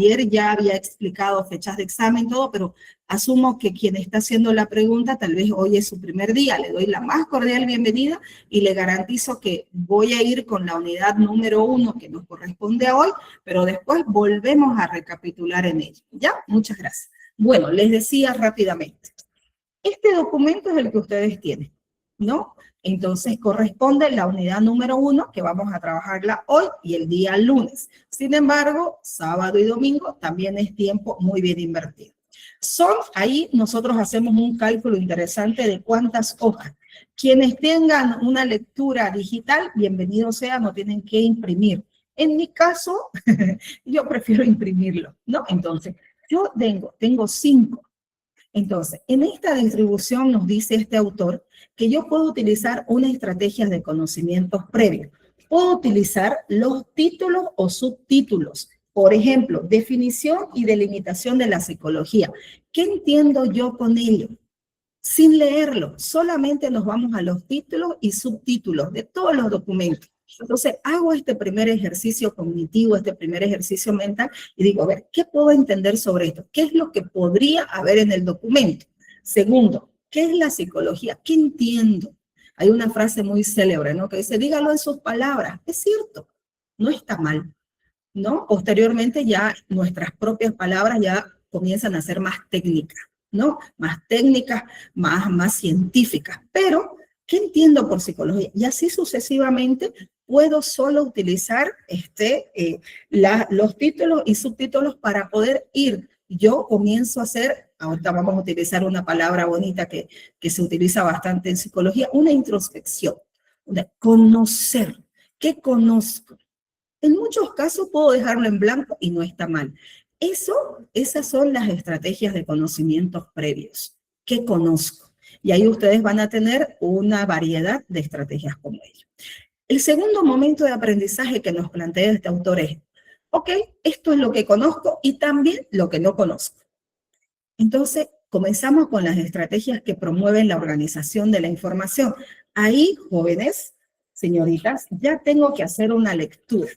Ayer ya había explicado fechas de examen, todo, pero asumo que quien está haciendo la pregunta, tal vez hoy es su primer día. Le doy la más cordial bienvenida y le garantizo que voy a ir con la unidad número 1 que nos corresponde a hoy, pero después volvemos a recapitular en ella. ¿Ya? Muchas gracias. Bueno, les decía rápidamente. Este documento es el que ustedes tienen, ¿no? Entonces corresponde la unidad número 1 que vamos a trabajarla hoy y el día lunes. Sin embargo, sábado y domingo también es tiempo muy bien invertido. Ahí nosotros hacemos un cálculo interesante de cuántas hojas. Quienes tengan una lectura digital, bienvenido sea, no tienen que imprimir. En mi caso, yo prefiero imprimirlo, ¿no? Entonces, yo tengo 5. Entonces, en esta distribución nos dice este autor que yo puedo utilizar una estrategia de conocimientos previos. Puedo utilizar los títulos o subtítulos. Por ejemplo, definición y delimitación de la psicología. ¿Qué entiendo yo con ello? Sin leerlo, solamente nos vamos a los títulos y subtítulos de todos los documentos. Entonces, hago este primer ejercicio cognitivo, este primer ejercicio mental, y digo, a ver, ¿qué puedo entender sobre esto? ¿Qué es lo que podría haber en el documento? Segundo, ¿qué es la psicología? ¿Qué entiendo? Hay una frase muy célebre, ¿no? Que dice, dígalo en sus palabras. Es cierto, no está mal, ¿no? Posteriormente ya nuestras propias palabras ya comienzan a ser más técnicas, ¿no? Más técnicas, más científicas. Pero, ¿qué entiendo por psicología? Y así sucesivamente puedo solo utilizar los títulos y subtítulos para poder ir. Yo comienzo a hacer, ahorita vamos a utilizar una palabra bonita que se utiliza bastante en psicología, una introspección, conocer. ¿Qué conozco? En muchos casos puedo dejarlo en blanco y no está mal. Esas son las estrategias de conocimientos previos. ¿Qué conozco? Y ahí ustedes van a tener una variedad de estrategias como ello. El segundo momento de aprendizaje que nos plantea este autor es, ok, esto es lo que conozco y también lo que no conozco. Entonces, comenzamos con las estrategias que promueven la organización de la información. Ahí, jóvenes, señoritas, ya tengo que hacer una lectura,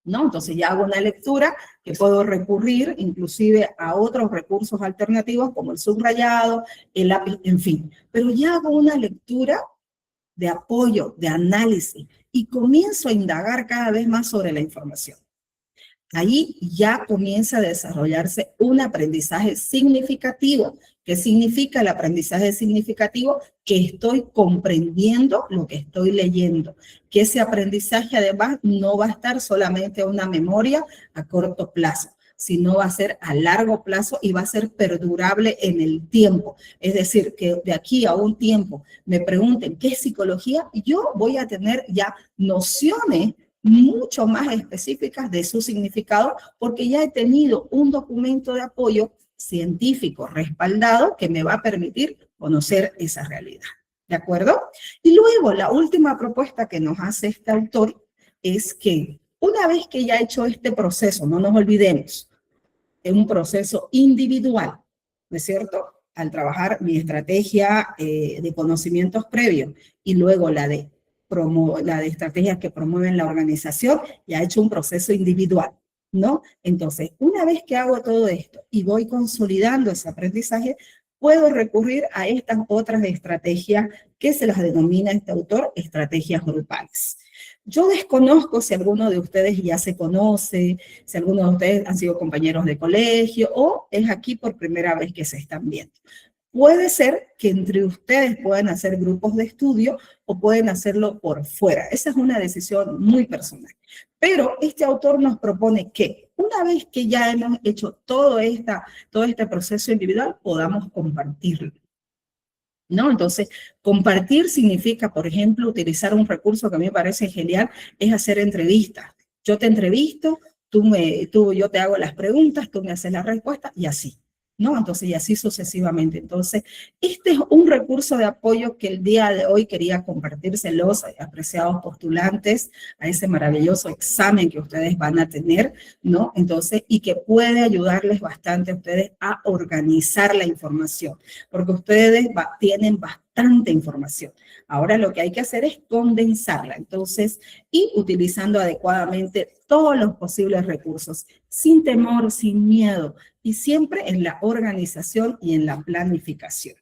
¿no? Entonces ya hago una lectura que puedo recurrir inclusive a otros recursos alternativos como el subrayado, el lápiz, en fin. Pero ya hago una lectura de apoyo, de análisis, y comienzo a indagar cada vez más sobre la información. Ahí ya comienza a desarrollarse un aprendizaje significativo. ¿Qué significa el aprendizaje significativo? Que estoy comprendiendo lo que estoy leyendo. Que ese aprendizaje además no va a estar solamente en una memoria a corto plazo, sino va a ser a largo plazo y va a ser perdurable en el tiempo. Es decir, que de aquí a un tiempo me pregunten qué es psicología, yo voy a tener ya nociones mucho más específicas de su significado, porque ya he tenido un documento de apoyo científico respaldado que me va a permitir conocer esa realidad. ¿De acuerdo? Y luego la última propuesta que nos hace este autor es que una vez que ya he hecho este proceso, no nos olvidemos, es un proceso individual, ¿no es cierto? Al trabajar mi estrategia de conocimientos previos y luego la de estrategias que promueven la organización, ya he hecho un proceso individual, ¿no? Entonces, una vez que hago todo esto y voy consolidando ese aprendizaje, puedo recurrir a estas otras estrategias que se las denomina este autor estrategias grupales. Yo desconozco si alguno de ustedes ya se conoce, si alguno de ustedes han sido compañeros de colegio o es aquí por primera vez que se están viendo. Puede ser que entre ustedes puedan hacer grupos de estudio o pueden hacerlo por fuera. Esa es una decisión muy personal. Pero este autor nos propone que una vez que ya hemos hecho todo este proceso individual, podamos compartirlo, ¿no? Entonces, compartir significa, por ejemplo, utilizar un recurso que a mí me parece genial, es hacer entrevistas. Yo te entrevisto, yo te hago las preguntas, tú me haces las respuestas y así, ¿no? Entonces, y así sucesivamente. Entonces, este es un recurso de apoyo que el día de hoy quería compartírselos, apreciados postulantes, a ese maravilloso examen que ustedes van a tener, ¿no? Entonces, y que puede ayudarles bastante a ustedes a organizar la información, porque ustedes tienen bastante tanta información. Ahora lo que hay que hacer es condensarla, entonces, y utilizando adecuadamente todos los posibles recursos, sin temor, sin miedo, y siempre en la organización y en la planificación.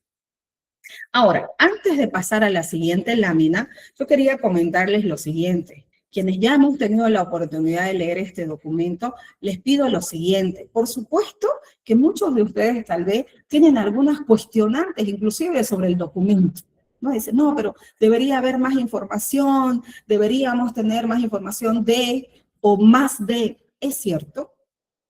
Ahora, antes de pasar a la siguiente lámina, yo quería comentarles lo siguiente. Quienes ya hemos tenido la oportunidad de leer este documento, les pido lo siguiente. Por supuesto que muchos de ustedes tal vez tienen algunas cuestionantes, inclusive sobre el documento. ¿No? Dicen, no, pero debería haber más información, deberíamos tener más información de o más de. Es cierto,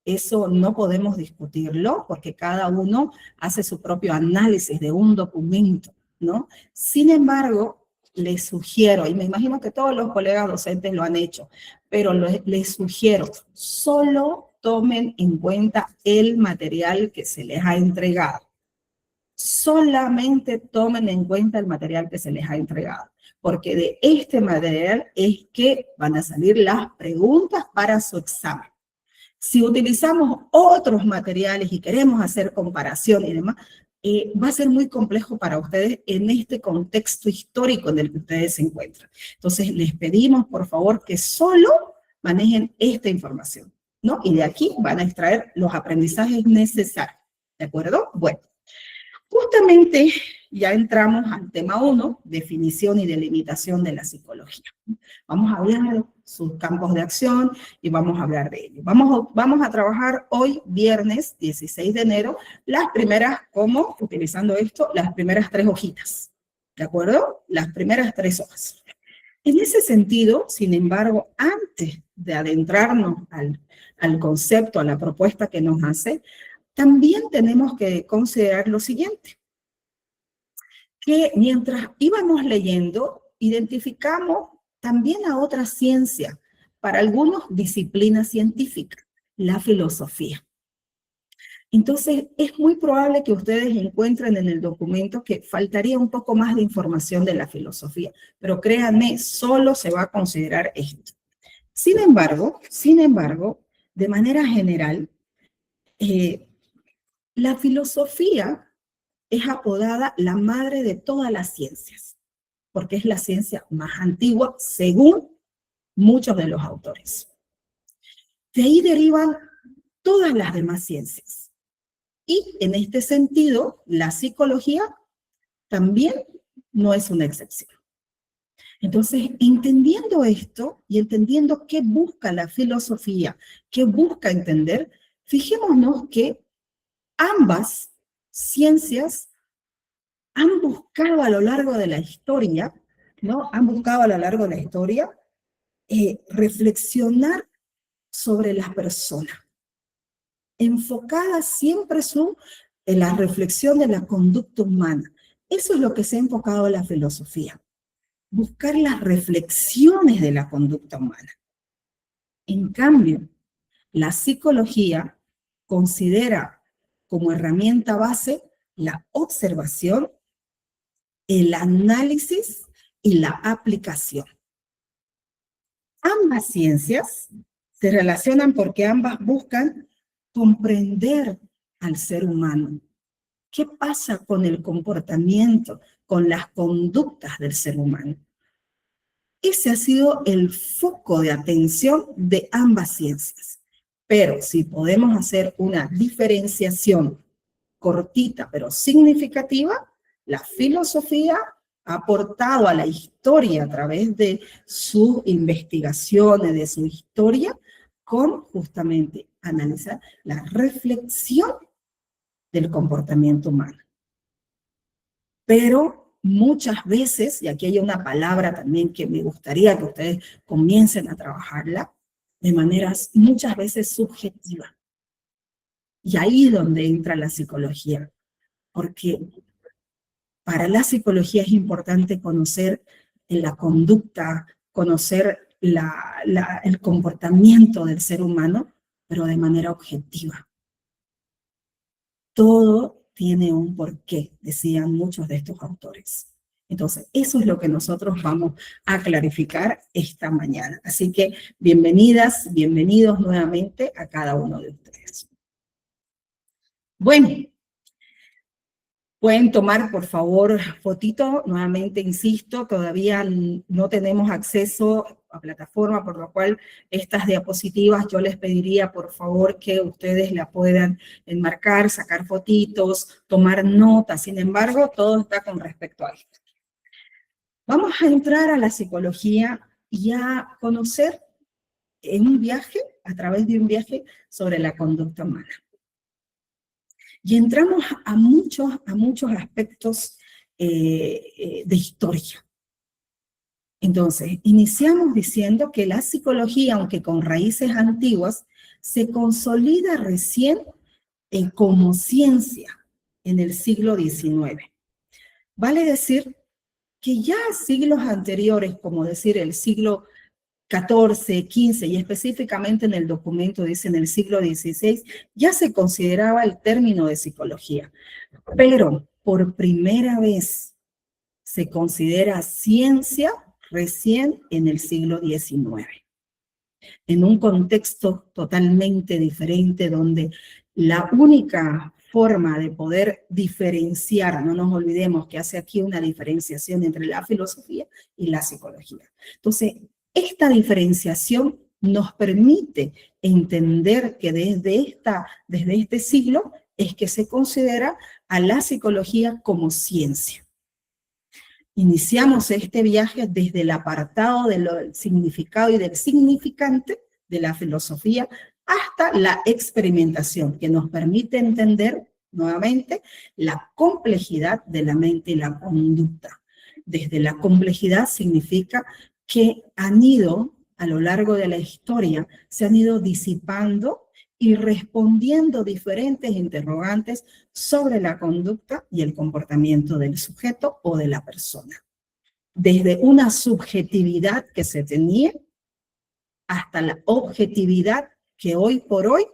eso no podemos discutirlo porque cada uno hace su propio análisis de un documento, ¿no? Sin embargo, les sugiero, y me imagino que todos los colegas docentes lo han hecho, pero les sugiero, solo tomen en cuenta el material que se les ha entregado. Solamente tomen en cuenta el material que se les ha entregado, porque de este material es que van a salir las preguntas para su examen. Si utilizamos otros materiales y queremos hacer comparación y demás, va a ser muy complejo para ustedes en este contexto histórico en el que ustedes se encuentran. Entonces, les pedimos, por favor, que solo manejen esta información, ¿no? Y de aquí van a extraer los aprendizajes necesarios, ¿de acuerdo? Bueno, justamente ya entramos al tema 1, definición y delimitación de la psicología. Vamos a hablar de sus campos de acción y vamos a hablar de ello. Vamos a trabajar hoy, viernes 16 de enero, las primeras, ¿cómo? Utilizando esto, las primeras 3 hojitas, ¿de acuerdo? Las primeras 3 hojas. En ese sentido, sin embargo, antes de adentrarnos al concepto, a la propuesta que nos hace, también tenemos que considerar lo siguiente, que mientras íbamos leyendo, identificamos también a otra ciencia, para algunos disciplinas científicas, la filosofía. Entonces, es muy probable que ustedes encuentren en el documento que faltaría un poco más de información de la filosofía, pero créanme, solo se va a considerar esto. Sin embargo, de manera general, la filosofía es apodada la madre de todas las ciencias, porque es la ciencia más antigua, según muchos de los autores. De ahí derivan todas las demás ciencias. Y en este sentido, la psicología también no es una excepción. Entonces, entendiendo esto y entendiendo qué busca la filosofía, qué busca entender, fijémonos que ambas ciencias han buscado a lo largo de la historia, ¿no? Han buscado a lo largo de la historia reflexionar sobre las personas, enfocada siempre en la reflexión de la conducta humana. Eso es lo que se ha enfocado en la filosofía, buscar las reflexiones de la conducta humana. En cambio, la psicología considera como herramienta base la observación, el análisis y la aplicación. Ambas ciencias se relacionan porque ambas buscan comprender al ser humano. ¿Qué pasa con el comportamiento, con las conductas del ser humano? Ese ha sido el foco de atención de ambas ciencias. Pero si podemos hacer una diferenciación cortita pero significativa, la filosofía ha aportado a la historia a través de sus investigaciones, de su historia, con justamente analizar la reflexión del comportamiento humano. Pero muchas veces, y aquí hay una palabra también que me gustaría que ustedes comiencen a trabajarla, de maneras muchas veces subjetivas. Y ahí es donde entra la psicología, porque para la psicología es importante conocer la conducta, conocer el comportamiento del ser humano, pero de manera objetiva. Todo tiene un porqué, decían muchos de estos autores. Entonces, eso es lo que nosotros vamos a clarificar esta mañana. Así que bienvenidas, bienvenidos nuevamente a cada uno de ustedes. Bueno, Pueden tomar, por favor, fotito. Nuevamente, insisto, todavía no tenemos acceso a plataforma, por lo cual estas diapositivas yo les pediría, por favor, que ustedes la puedan enmarcar, sacar fotitos, tomar notas. Sin embargo, todo está con respecto a esto. Vamos a entrar a la psicología y a conocer en un viaje, a través de un viaje, sobre la conducta humana. Y entramos a muchos aspectos de historia. Entonces, iniciamos diciendo que la psicología, aunque con raíces antiguas, se consolida recién como ciencia en el siglo XIX. Vale decir que ya siglos anteriores, como decir el siglo XIV, XV y específicamente en el documento dice en el siglo XVI, ya se consideraba el término de psicología, pero por primera vez se considera ciencia recién en el siglo XIX, en un contexto totalmente diferente donde la única forma de poder diferenciar, no nos olvidemos que hace aquí una diferenciación entre la filosofía y la psicología. Entonces, esta diferenciación nos permite entender que desde este siglo es que se considera a la psicología como ciencia. Iniciamos este viaje desde el apartado del significado y del significante de la filosofía hasta la experimentación, que nos permite entender nuevamente la complejidad de la mente y la conducta. Desde la complejidad significa que han ido, a lo largo de la historia, se han ido disipando y respondiendo diferentes interrogantes sobre la conducta y el comportamiento del sujeto o de la persona. Desde una subjetividad que se tenía hasta la objetividad que hoy por hoy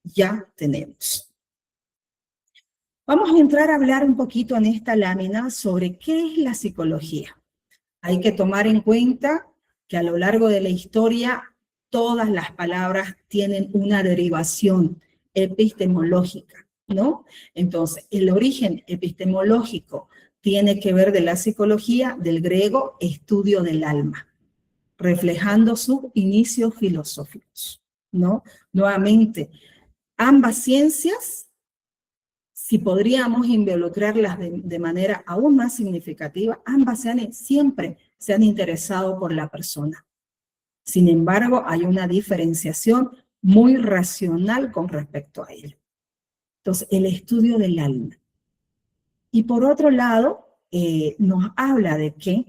ya tenemos. Vamos a entrar a hablar un poquito en esta lámina sobre qué es la psicología. Hay que tomar en cuenta que a lo largo de la historia todas las palabras tienen una derivación epistemológica, ¿no? Entonces, el origen epistemológico tiene que ver de la psicología, del griego, estudio del alma, reflejando sus inicios filosóficos, ¿no? Nuevamente, ambas ciencias, si podríamos involucrarlas de manera aún más significativa, ambas siempre se han interesado por la persona. Sin embargo, hay una diferenciación muy racional con respecto a él. Entonces, el estudio del alma. Y por otro lado, nos habla de que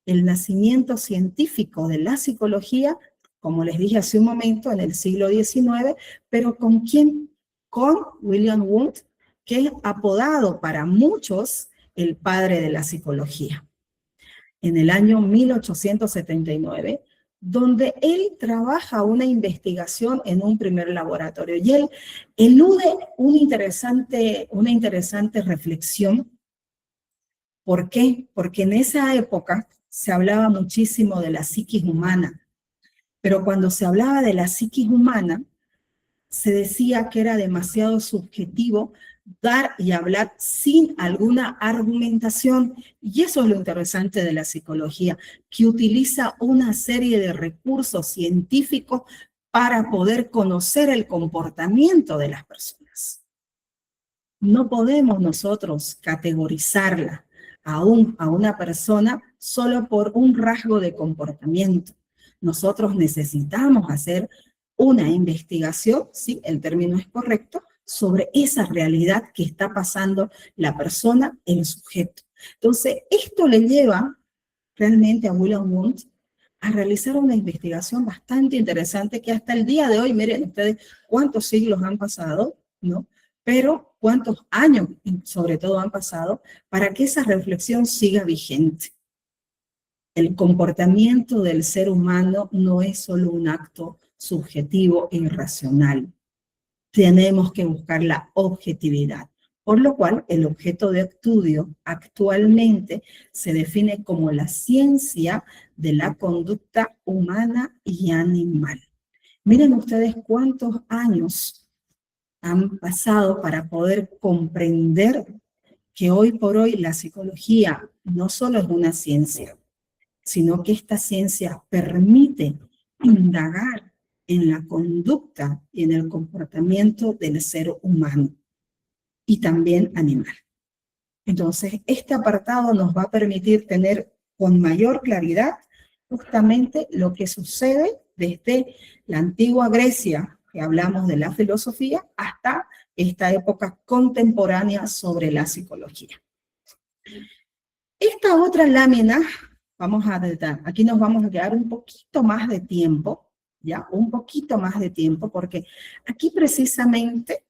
el nacimiento científico de la psicología, como les dije hace un momento, en el siglo XIX, pero ¿con quién? Con William Wundt, que es apodado para muchos el padre de la psicología. En el año 1879, donde él trabaja una investigación en un primer laboratorio. Y él elude una interesante reflexión. ¿Por qué? Porque en esa época se hablaba muchísimo de la psiquis humana, pero cuando se hablaba de la psiquis humana, se decía que era demasiado subjetivo dar y hablar sin alguna argumentación. Y eso es lo interesante de la psicología, que utiliza una serie de recursos científicos para poder conocer el comportamiento de las personas. No podemos nosotros categorizarla a una persona solo por un rasgo de comportamiento. Nosotros necesitamos hacer una investigación, sí, el término es correcto, sobre esa realidad que está pasando la persona, el sujeto. Entonces, esto le lleva realmente a William Wundt a realizar una investigación bastante interesante que hasta el día de hoy, miren ustedes cuántos siglos han pasado, ¿no? Pero cuántos años, sobre todo, han pasado para que esa reflexión siga vigente. El comportamiento del ser humano no es solo un acto subjetivo e irracional. Tenemos que buscar la objetividad, por lo cual el objeto de estudio actualmente se define como la ciencia de la conducta humana y animal. Miren ustedes cuántos años han pasado para poder comprender que hoy por hoy la psicología no solo es una ciencia, sino que esta ciencia permite indagar en la conducta y en el comportamiento del ser humano y también animal. Entonces, este apartado nos va a permitir tener con mayor claridad justamente lo que sucede desde la antigua Grecia, que hablamos de la filosofía, hasta esta época contemporánea sobre la psicología. Esta otra lámina, vamos a tratar, aquí nos vamos a quedar un poquito más de tiempo, ¿ya? Un poquito más de tiempo, porque aquí precisamente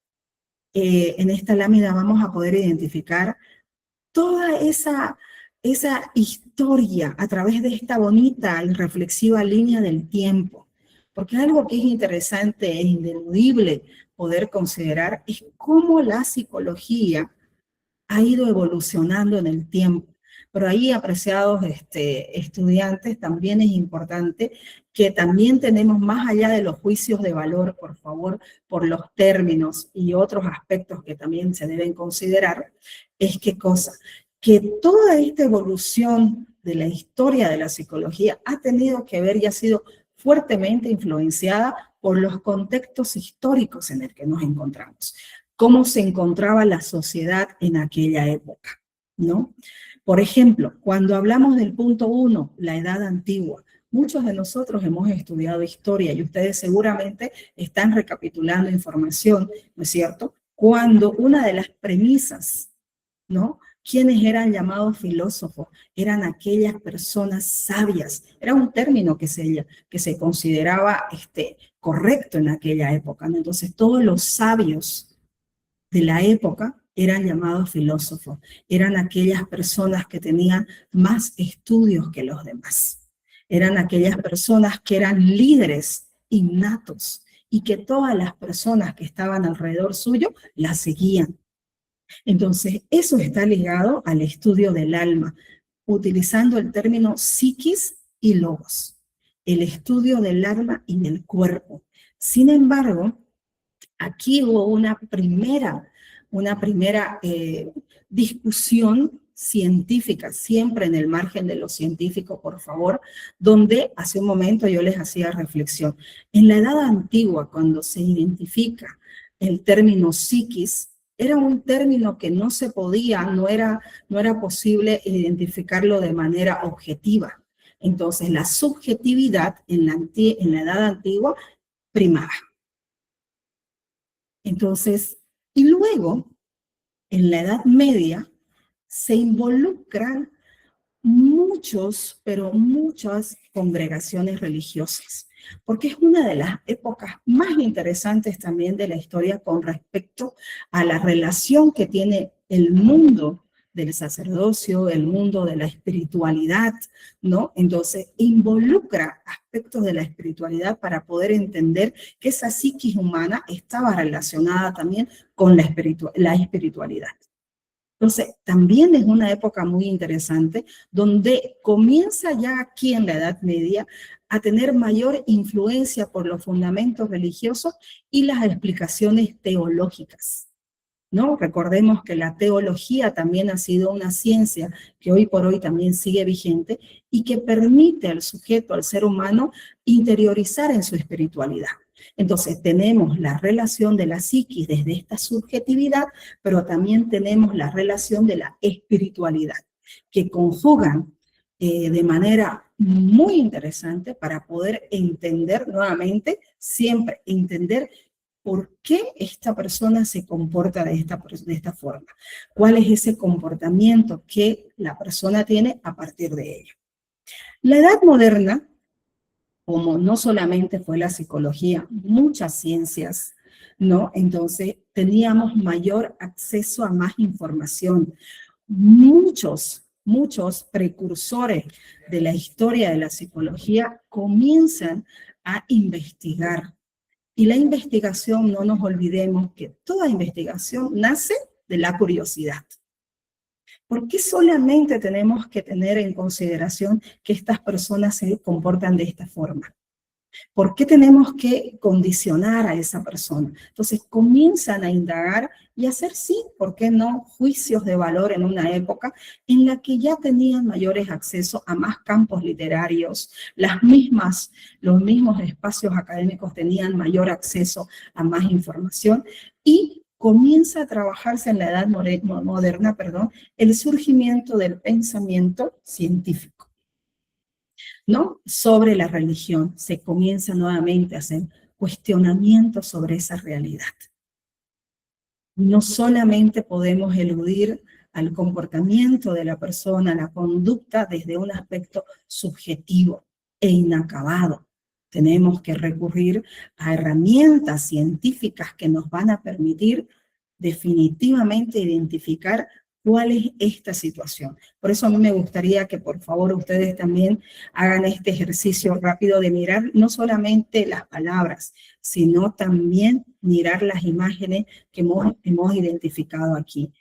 en esta lámina vamos a poder identificar toda esa historia a través de esta bonita y reflexiva línea del tiempo. Porque algo que es interesante e ineludible poder considerar es cómo la psicología ha ido evolucionando en el tiempo. Pero ahí, apreciados estudiantes, también es importante que también tenemos, más allá de los juicios de valor, por favor, por los términos y otros aspectos que también se deben considerar, es qué cosa, que toda esta evolución de la historia de la psicología ha tenido que ver y ha sido fuertemente influenciada por los contextos históricos en el que nos encontramos, cómo se encontraba la sociedad en aquella época, ¿no? Por ejemplo, cuando hablamos del punto 1, la edad antigua, muchos de nosotros hemos estudiado historia y ustedes seguramente están recapitulando información, ¿no es cierto? Cuando una de las premisas, ¿no? ¿Quiénes eran llamados filósofos? Eran aquellas personas sabias. Era un término que se consideraba correcto en aquella época, ¿no? Entonces, todos los sabios de la época eran llamados filósofos. Eran aquellas personas que tenían más estudios que los demás. Eran aquellas personas que eran líderes innatos y que todas las personas que estaban alrededor suyo las seguían. Entonces, eso está ligado al estudio del alma, utilizando el término psiquis y logos, el estudio del alma y del cuerpo. Sin embargo, aquí hubo una primera discusión científica, siempre en el margen de lo científico, por favor, donde hace un momento yo les hacía reflexión. En la edad antigua, cuando se identifica el término psiquis, era un término que no se podía, no era posible identificarlo de manera objetiva. Entonces, la subjetividad en la edad antigua primaba. Entonces, y luego, en la Edad Media, se involucran muchas congregaciones religiosas, porque es una de las épocas más interesantes también de la historia con respecto a la relación que tiene el mundo del sacerdocio, el mundo de la espiritualidad, ¿no? Entonces, involucra aspectos de la espiritualidad para poder entender que esa psiquis humana estaba relacionada también con la espiritualidad. Entonces, también es una época muy interesante donde comienza ya aquí en la Edad Media a tener mayor influencia por los fundamentos religiosos y las explicaciones teológicas, ¿no? Recordemos que la teología también ha sido una ciencia que hoy por hoy también sigue vigente y que permite al sujeto, al ser humano, interiorizar en su espiritualidad. Entonces tenemos la relación de la psiquis desde esta subjetividad, pero también tenemos la relación de la espiritualidad, que conjugan de manera muy interesante para poder entender nuevamente, siempre entender por qué esta persona se comporta de esta forma, cuál es ese comportamiento que la persona tiene a partir de ello. La edad moderna, como no solamente fue la psicología, muchas ciencias, ¿no? Entonces teníamos mayor acceso a más información. Muchos precursores de la historia de la psicología comienzan a investigar. Y la investigación, no nos olvidemos que toda investigación nace de la curiosidad. ¿Por qué solamente tenemos que tener en consideración que estas personas se comportan de esta forma? ¿Por qué tenemos que condicionar a esa persona? Entonces comienzan a indagar y hacer, sí, ¿por qué no?, juicios de valor en una época en la que ya tenían mayores accesos a más campos literarios, los mismos espacios académicos tenían mayor acceso a más información y comienza a trabajarse en la edad moderna, el surgimiento del pensamiento científico, ¿no?, sobre la religión. Se comienza nuevamente a hacer cuestionamientos sobre esa realidad. No solamente podemos eludir al comportamiento de la persona, la conducta, desde un aspecto subjetivo e inacabado. Tenemos que recurrir a herramientas científicas que nos van a permitir definitivamente identificar cuál es esta situación. Por eso a mí me gustaría que por favor ustedes también hagan este ejercicio rápido de mirar no solamente las palabras, sino también mirar las imágenes que hemos identificado aquí.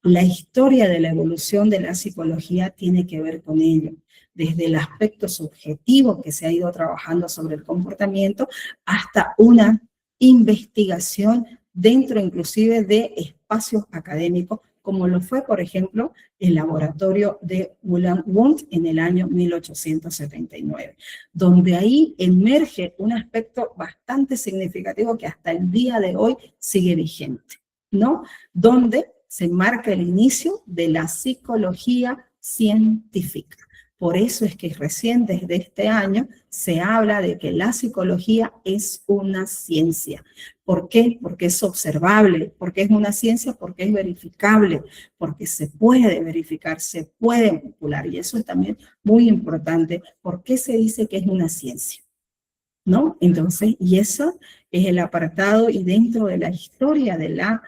La historia de la evolución de la psicología tiene que ver con ello, desde el aspecto subjetivo que se ha ido trabajando sobre el comportamiento hasta una investigación dentro inclusive de espacios académicos, como lo fue, por ejemplo, el laboratorio de Wilhelm Wundt en el año 1879, donde ahí emerge un aspecto bastante significativo que hasta el día de hoy sigue vigente, ¿no? Donde se marca el inicio de la psicología científica. Por eso es que recién desde este año se habla de que la psicología es una ciencia. ¿Por qué? Porque es observable. ¿Por qué es una ciencia? Porque es verificable, porque se puede verificar, se puede manipular. Y eso es también muy importante. ¿Por qué se dice que es una ciencia?, ¿no? Entonces, y eso es el apartado, y dentro de la historia de la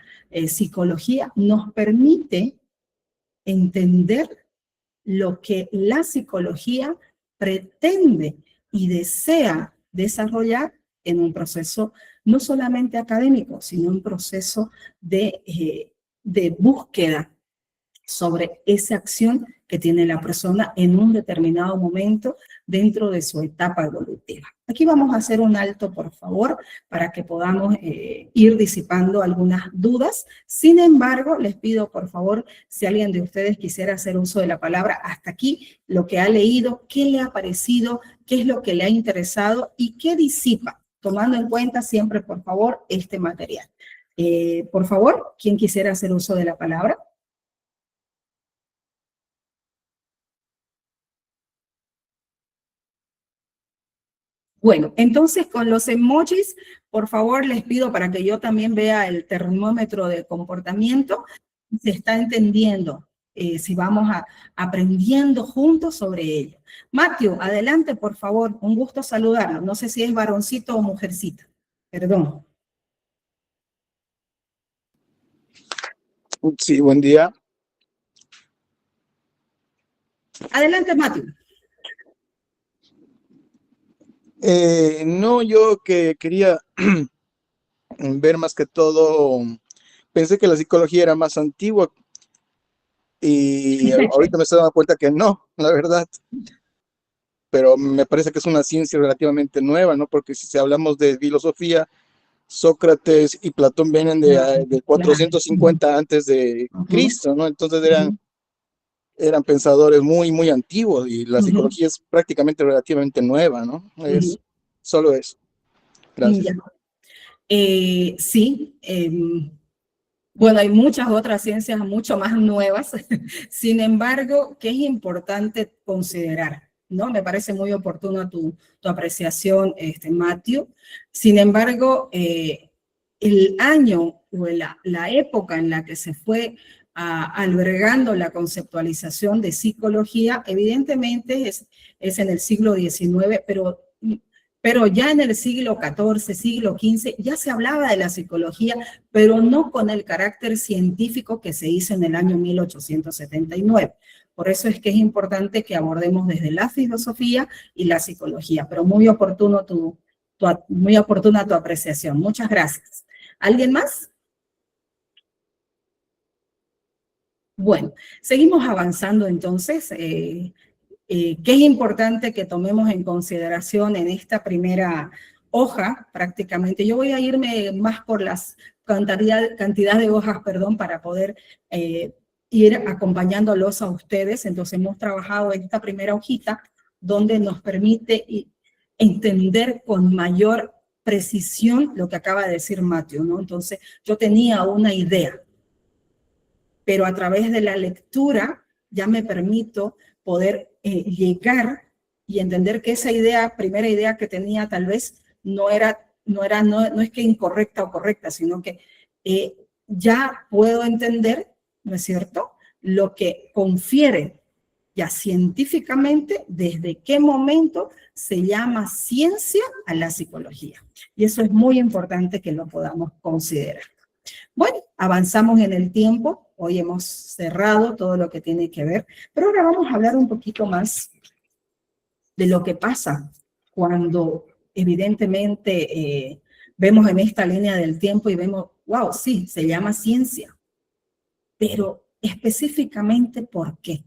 psicología nos permite entender lo que la psicología pretende y desea desarrollar en un proceso no solamente académico, sino un proceso de búsqueda sobre esa acción que tiene la persona en un determinado momento dentro de su etapa evolutiva. Aquí vamos a hacer un alto, por favor, para que podamos ir disipando algunas dudas. Sin embargo, les pido, por favor, si alguien de ustedes quisiera hacer uso de la palabra hasta aquí, lo que ha leído, qué le ha parecido, qué es lo que le ha interesado y qué disipa, tomando en cuenta siempre, por favor, este material. Por favor, ¿quién quisiera hacer uso de la palabra? Bueno, entonces con los emojis, por favor, les pido para que yo también vea el termómetro de comportamiento, se está entendiendo, si vamos aprendiendo juntos sobre ello. Matthew, adelante, por favor, un gusto saludarlo. No sé si es varoncito o mujercita, perdón. Sí, buen día. Adelante, Matthew. No, yo que quería ver más que todo, pensé que la psicología era más antigua y ahorita me estoy dando cuenta que no, la verdad, pero me parece que es una ciencia relativamente nueva, ¿no? Porque si hablamos de filosofía, Sócrates y Platón vienen de 450 antes de Cristo, ¿no? Entonces eran pensadores muy, muy antiguos y la psicología es prácticamente relativamente nueva, ¿no? Es solo eso. Gracias. Sí, bueno, hay muchas otras ciencias mucho más nuevas, sin embargo, que es importante considerar, ¿no? Me parece muy oportuna tu apreciación, Matthew. Sin embargo, el año o la época en la que se fue albergando la conceptualización de psicología, evidentemente es en el siglo XIX, pero ya en el siglo XIV, siglo XV, ya se hablaba de la psicología, pero no con el carácter científico que se hizo en el año 1879. Por eso es que es importante que abordemos desde la filosofía y la psicología, pero muy oportuna tu apreciación. Muchas gracias. ¿Alguien más? Bueno, seguimos avanzando entonces. ¿Qué es importante que tomemos en consideración en esta primera hoja? Prácticamente, yo voy a irme más por las cantidad de hojas, perdón, para poder ir acompañándolos a ustedes. Entonces hemos trabajado en esta primera hojita donde nos permite entender con mayor precisión lo que acaba de decir Matthew, ¿no? Entonces yo tenía una idea, pero a través de la lectura ya me permito poder llegar y entender que esa idea, primera idea que tenía, tal vez no es que incorrecta o correcta, sino que ya puedo entender, ¿no es cierto?, lo que confiere ya científicamente desde qué momento se llama ciencia a la psicología. Y eso es muy importante que lo podamos considerar. Bueno, avanzamos en el tiempo. Hoy hemos cerrado todo lo que tiene que ver, pero ahora vamos a hablar un poquito más de lo que pasa cuando evidentemente vemos en esta línea del tiempo y vemos, wow, sí, se llama ciencia, pero específicamente ¿por qué?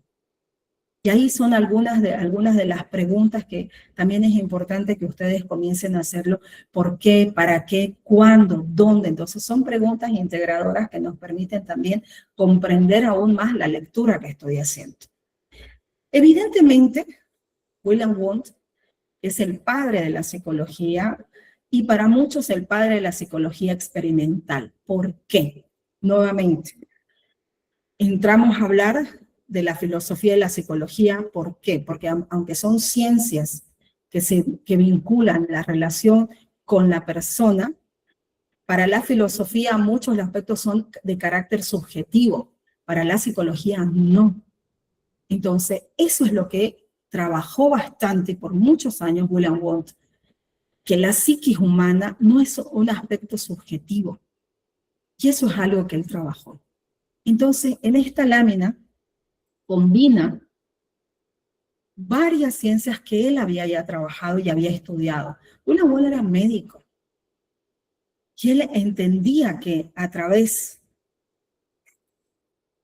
Y ahí son algunas de las preguntas que también es importante que ustedes comiencen a hacerlo. ¿Por qué? ¿Para qué? ¿Cuándo? ¿Dónde? Entonces son preguntas integradoras que nos permiten también comprender aún más la lectura que estoy haciendo. Evidentemente, William Wundt es el padre de la psicología y para muchos el padre de la psicología experimental. ¿Por qué? Nuevamente, entramos a hablar de la filosofía y la psicología. ¿Por qué? Porque aunque son ciencias que vinculan la relación con la persona, para la filosofía muchos de los aspectos son de carácter subjetivo, para la psicología no. Entonces, eso es lo que trabajó bastante por muchos años William Wundt, que la psiquis humana no es un aspecto subjetivo. Y eso es algo que él trabajó. Entonces, en esta lámina combina varias ciencias que él había ya trabajado y había estudiado. William Wundt era médico. Y él entendía que a través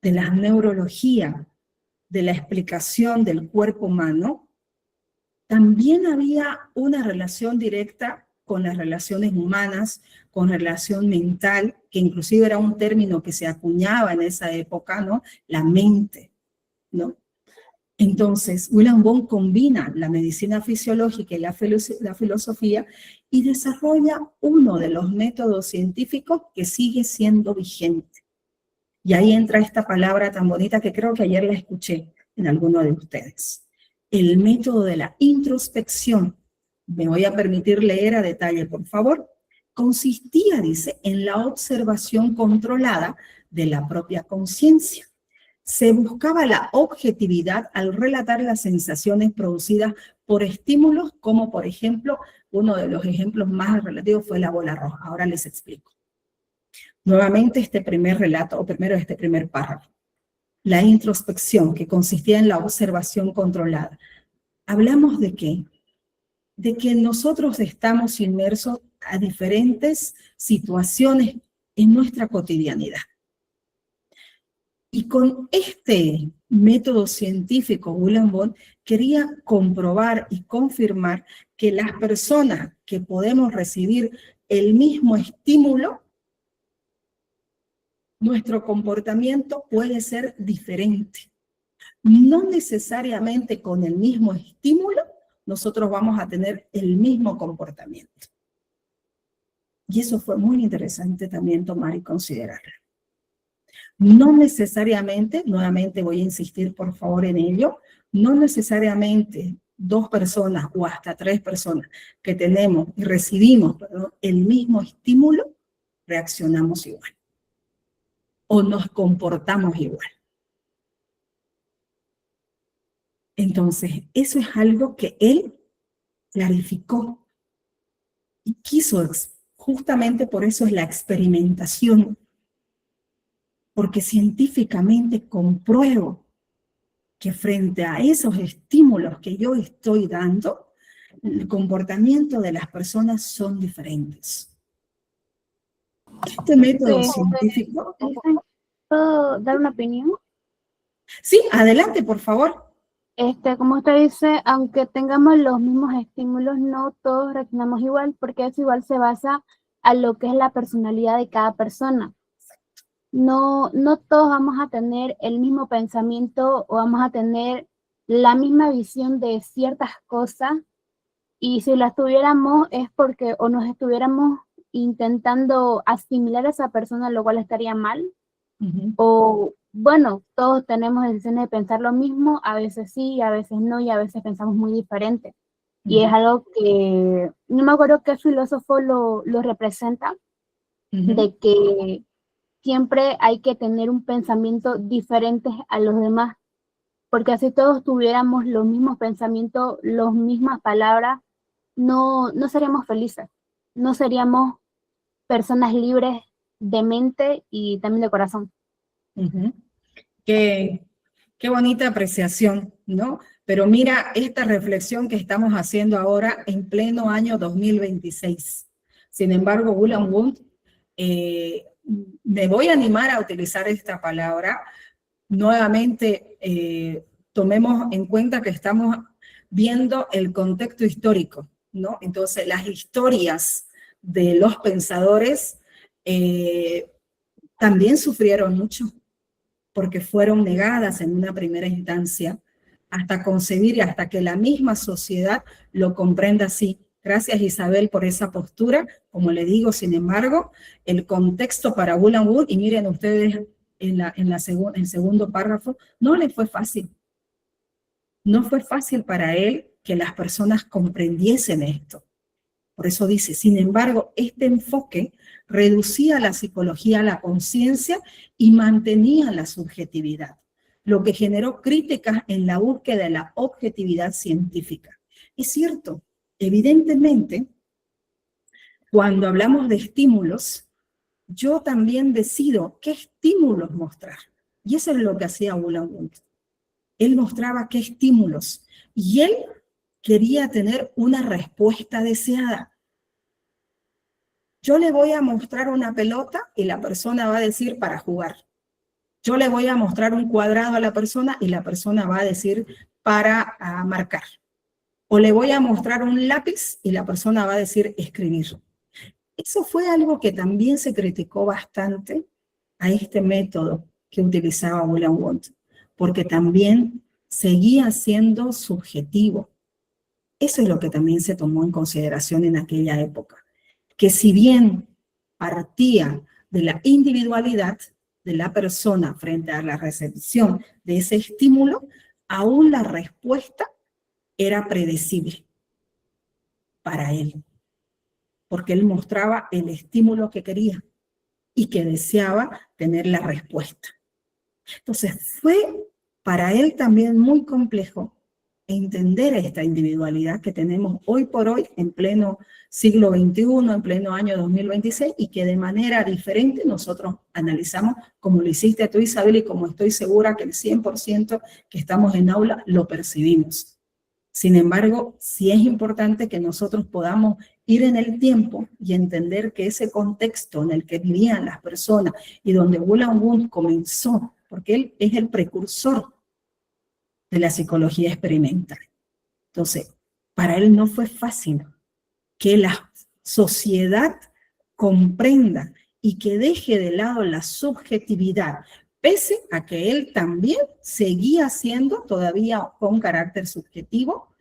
de la neurología, de la explicación del cuerpo humano, también había una relación directa con las relaciones humanas, con relación mental, que inclusive era un término que se acuñaba en esa época, ¿no? La mente, ¿no? Entonces, William Wundt combina la medicina fisiológica y la filosofía y desarrolla uno de los métodos científicos que sigue siendo vigente. Y ahí entra esta palabra tan bonita que creo que ayer la escuché en alguno de ustedes. El método de la introspección. Me voy a permitir leer a detalle, por favor. Consistía, dice, en la observación controlada de la propia conciencia. Se buscaba la objetividad al relatar las sensaciones producidas por estímulos, como por ejemplo, uno de los ejemplos más relativos fue la bola roja. Ahora les explico. Nuevamente este primer relato, o primero este primer párrafo. La introspección, que consistía en la observación controlada. ¿Hablamos de qué? De que nosotros estamos inmersos a diferentes situaciones en nuestra cotidianidad. Y con este método científico, William Wundt quería comprobar y confirmar que las personas que podemos recibir el mismo estímulo, nuestro comportamiento puede ser diferente. No necesariamente con el mismo estímulo nosotros vamos a tener el mismo comportamiento. Y eso fue muy interesante también tomar y considerar. No necesariamente, nuevamente voy a insistir por favor en ello, no necesariamente 2 personas o hasta 3 personas que tenemos y recibimos el mismo estímulo, reaccionamos igual. O nos comportamos igual. Entonces, eso es algo que él clarificó y quiso, justamente por eso es la experimentación, porque científicamente compruebo que frente a esos estímulos que yo estoy dando, el comportamiento de las personas son diferentes. Este método científico... ¿Puedo dar una opinión? Sí, adelante, por favor. Como usted dice, aunque tengamos los mismos estímulos, no todos reaccionamos igual, porque eso igual se basa a lo que es la personalidad de cada persona. No, no todos vamos a tener el mismo pensamiento o vamos a tener la misma visión de ciertas cosas, y si las tuviéramos es porque o nos estuviéramos intentando asimilar a esa persona, lo cual estaría mal, o bueno, todos tenemos decisiones de pensar lo mismo, a veces sí, a veces no, y a veces pensamos muy diferente. Y es algo que, no me acuerdo qué filósofo lo representa, de que siempre hay que tener un pensamiento diferente a los demás, porque así todos tuviéramos los mismos pensamientos, las mismas palabras, no seríamos felices, no seríamos personas libres de mente y también de corazón. Qué bonita apreciación, ¿no? Pero mira esta reflexión que estamos haciendo ahora en pleno año 2026. Sin embargo, William Wundt, me voy a animar a utilizar esta palabra. Nuevamente, tomemos en cuenta que estamos viendo el contexto histórico, ¿no? Entonces, las historias de los pensadores también sufrieron mucho, porque fueron negadas en una primera instancia, hasta concebir y hasta que la misma sociedad lo comprenda así. Gracias, Isabel, por esa postura. Como le digo, sin embargo, el contexto para William Wundt, y miren ustedes en el segundo párrafo, no le fue fácil. No fue fácil para él que las personas comprendiesen esto. Por eso dice, sin embargo, este enfoque reducía la psicología a la conciencia y mantenía la subjetividad, lo que generó críticas en la búsqueda de la objetividad científica. Es cierto, evidentemente, cuando hablamos de estímulos, yo también decido qué estímulos mostrar. Y eso es lo que hacía William Wundt. Él mostraba qué estímulos y él quería tener una respuesta deseada. Yo le voy a mostrar una pelota y la persona va a decir para jugar. Yo le voy a mostrar un cuadrado a la persona y la persona va a decir para marcar. O le voy a mostrar un lápiz y la persona va a decir escribir. Eso fue algo que también se criticó bastante a este método que utilizaba William Wundt, porque también seguía siendo subjetivo. Eso es lo que también se tomó en consideración en aquella época, que si bien partía de la individualidad de la persona frente a la recepción de ese estímulo, aún la respuesta era predecible para él, porque él mostraba el estímulo que quería y que deseaba tener la respuesta. Entonces fue para él también muy complejo entender esta individualidad que tenemos hoy por hoy en pleno siglo XXI, en pleno año 2026, y que de manera diferente nosotros analizamos, como lo hiciste tú, Isabel, y como estoy segura que el 100% que estamos en aula lo percibimos. Sin embargo, sí es importante que nosotros podamos ir en el tiempo y entender que ese contexto en el que vivían las personas y donde William Wundt comenzó, porque él es el precursor de la psicología experimental. Entonces, para él no fue fácil que la sociedad comprenda y que deje de lado la subjetividad, pese a que él también seguía siendo todavía con carácter subjetivo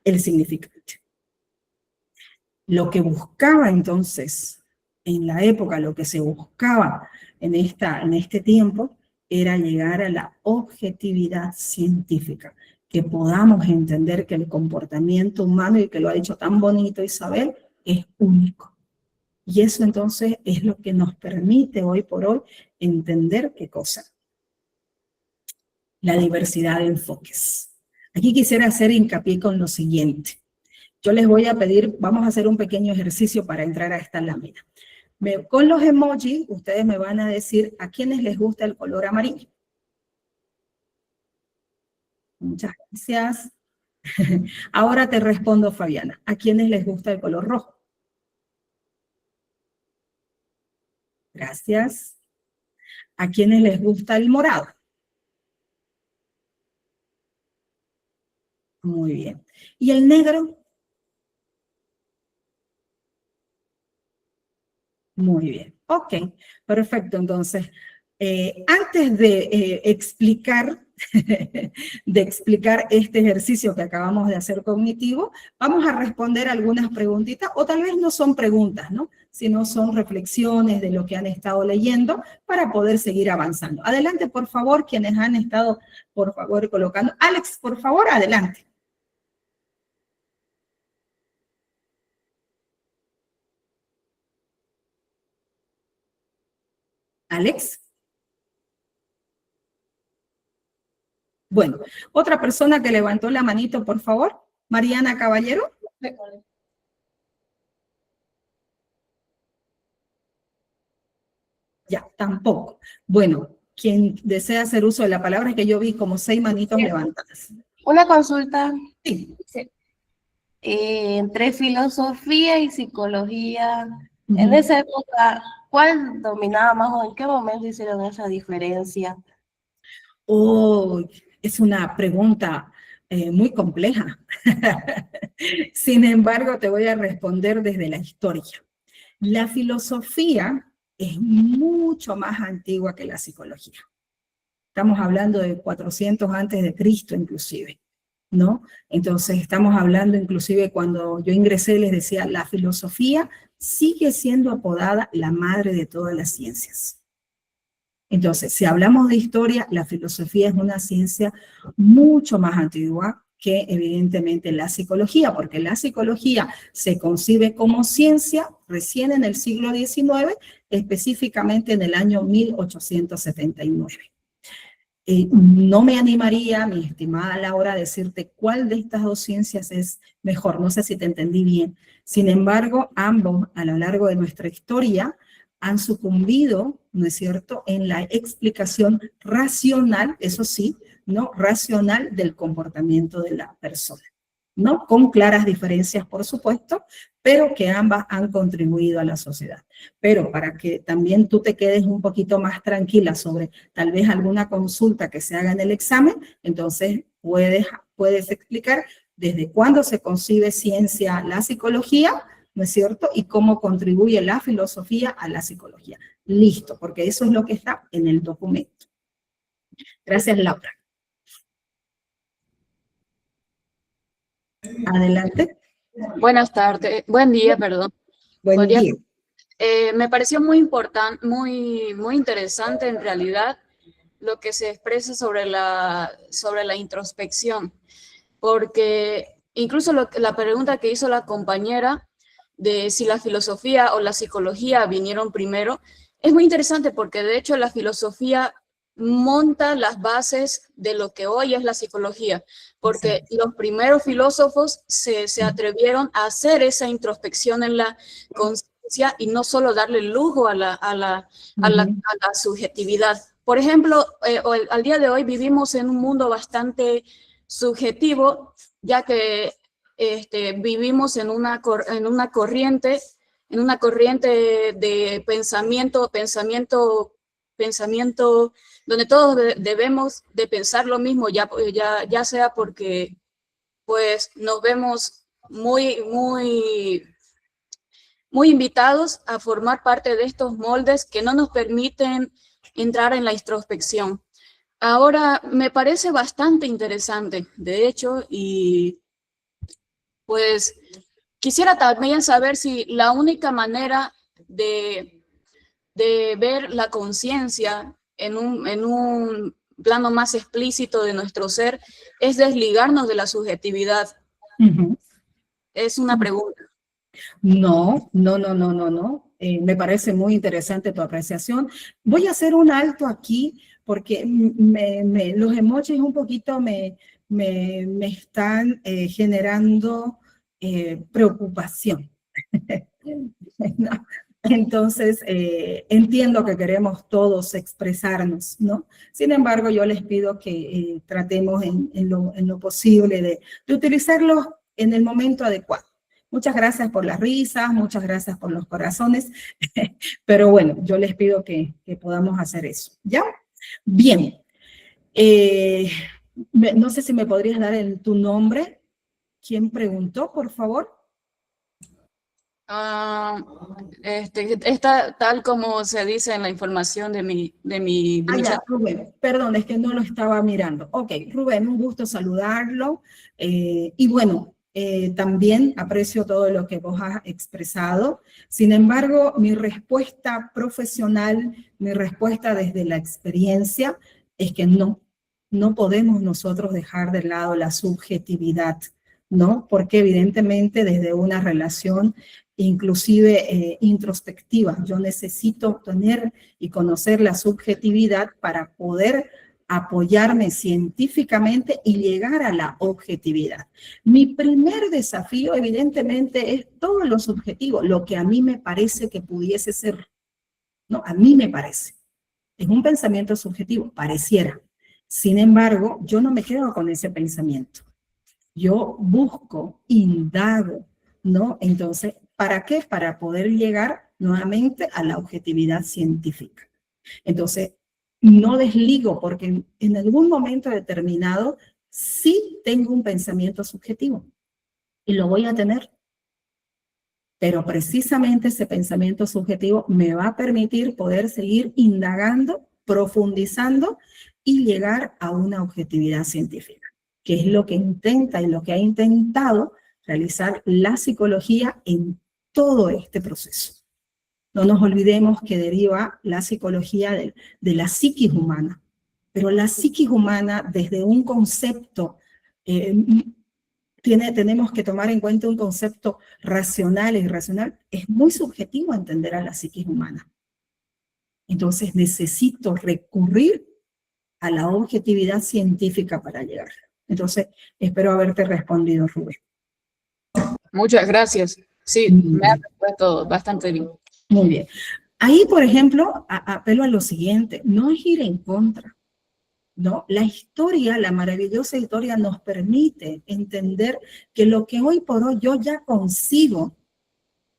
el significante. Lo que buscaba entonces, en la época, lo que se buscaba en este tiempo, era llegar a la objetividad científica, que podamos entender que el comportamiento humano, y que lo ha dicho tan bonito Isabel, es único. Y eso entonces es lo que nos permite hoy por hoy entender qué cosa. La diversidad de enfoques. Aquí quisiera hacer hincapié con lo siguiente. Yo les voy a pedir, vamos a hacer un pequeño ejercicio para entrar a esta lámina. Con los emojis, ustedes me van a decir a quiénes les gusta el color amarillo. Muchas gracias. Ahora te respondo, Fabiana. ¿A quiénes les gusta el color rojo? Gracias. ¿A quiénes les gusta el morado? Muy bien. ¿Y el negro? Muy bien. Ok, perfecto. Entonces, antes de explicar este ejercicio que acabamos de hacer cognitivo, vamos a responder algunas preguntitas, o tal vez no son preguntas, ¿no? Sino son reflexiones de lo que han estado leyendo para poder seguir avanzando. Adelante, por favor, quienes han estado, por favor, colocando. Alex, por favor, adelante. Alex. Bueno, otra persona que levantó la manito, por favor. Mariana Caballero. Ya, tampoco. Bueno, quien desea hacer uso de la palabra, es que yo vi como 6 manitos levantadas. Una consulta. Sí. Entre filosofía y psicología, en esa época, ¿cuál dominaba más o en qué momento hicieron esa diferencia? Oh, es una pregunta muy compleja. Sin embargo, te voy a responder desde la historia. La filosofía es mucho más antigua que la psicología. Estamos hablando de 400 antes de Cristo inclusive, ¿no? Entonces estamos hablando inclusive cuando yo ingresé les decía, la filosofía sigue siendo apodada la madre de todas las ciencias. Entonces, si hablamos de historia, la filosofía es una ciencia mucho más antigua que evidentemente la psicología, porque la psicología se concibe como ciencia recién en el siglo XIX, específicamente en el año 1879. No me animaría, mi estimada Laura, a decirte cuál de estas dos ciencias es mejor, no sé si te entendí bien. Sin embargo, ambos a lo largo de nuestra historia han sucumbido, ¿no es cierto?, en la explicación racional, eso sí, ¿no?, racional del comportamiento de la persona, ¿no? Con claras diferencias, por supuesto, pero que ambas han contribuido a la sociedad. Pero para que también tú te quedes un poquito más tranquila sobre tal vez alguna consulta que se haga en el examen, entonces puedes explicar desde cuándo se concibe ciencia la psicología, ¿no es cierto? Y cómo contribuye la filosofía a la psicología. Listo, porque eso es lo que está en el documento. Gracias, Laura. Adelante. Buenas tardes, buen día, perdón. Buen día. Me pareció muy importante, muy interesante en realidad lo que se expresa sobre la introspección, porque incluso la pregunta que hizo la compañera de si la filosofía o la psicología vinieron primero, es muy interesante porque de hecho la filosofía monta las bases de lo que hoy es la psicología, porque los primeros filósofos se atrevieron a hacer esa introspección en la conciencia y no solo darle lujo a la subjetividad. Por ejemplo, al día de hoy vivimos en un mundo bastante subjetivo, ya que vivimos en una corriente de pensamiento donde todos debemos de pensar lo mismo, ya sea porque pues nos vemos muy invitados a formar parte de estos moldes que no nos permiten entrar en la introspección. Ahora, me parece bastante interesante, de hecho, y pues quisiera también saber si la única manera de ver la conciencia en un plano más explícito de nuestro ser es desligarnos de la subjetividad. Es una pregunta. No. Me parece muy interesante tu apreciación. Voy a hacer un alto aquí porque los emojis un poquito me están generando preocupación. ¿No? Entonces, entiendo que queremos todos expresarnos, ¿no? Sin embargo, yo les pido que tratemos en lo posible de utilizarlos en el momento adecuado. Muchas gracias por las risas, muchas gracias por los corazones, pero bueno, yo les pido que podamos hacer eso, ¿ya? Bien, No sé si me podrías dar tu nombre. ¿Quién preguntó, por favor? Está tal como se dice en la información de mi Ah, chat. ya, Rubén. Perdón, es que no lo estaba mirando. Ok, Rubén, un gusto saludarlo. Y bueno, también aprecio todo lo que vos has expresado. Sin embargo, mi respuesta profesional, mi respuesta desde la experiencia es que no podemos nosotros dejar de lado la subjetividad, ¿no? Porque evidentemente desde una relación inclusive introspectiva, yo necesito tener y conocer la subjetividad para poder apoyarme científicamente y llegar a la objetividad. Mi primer desafío, evidentemente, es todo lo subjetivo, lo que a mí me parece que pudiese ser. No, a mí me parece. Es un pensamiento subjetivo, pareciera. Sin embargo, yo no me quedo con ese pensamiento. Yo busco, indago, ¿no? Entonces, ¿para qué? Para poder llegar nuevamente a la objetividad científica. Entonces, no desligo porque en algún momento determinado sí tengo un pensamiento subjetivo y lo voy a tener. Pero precisamente ese pensamiento subjetivo me va a permitir poder seguir indagando, profundizando y llegar a una objetividad científica, que es lo que intenta y lo que ha intentado realizar la psicología en todo este proceso. No nos olvidemos que deriva la psicología de la psiquis humana, pero la psiquis humana desde un concepto, tenemos que tomar en cuenta un concepto racional e irracional, es muy subjetivo entender a la psiquis humana. Entonces necesito recurrir a la objetividad científica para llegar. Entonces, espero haberte respondido, Rubén. Muchas gracias. Sí, me ha respuesto bastante bien. Muy bien. Ahí, por ejemplo, apelo a lo siguiente, no es ir en contra, ¿no? La historia, la maravillosa historia nos permite entender que lo que hoy por hoy yo ya concibo,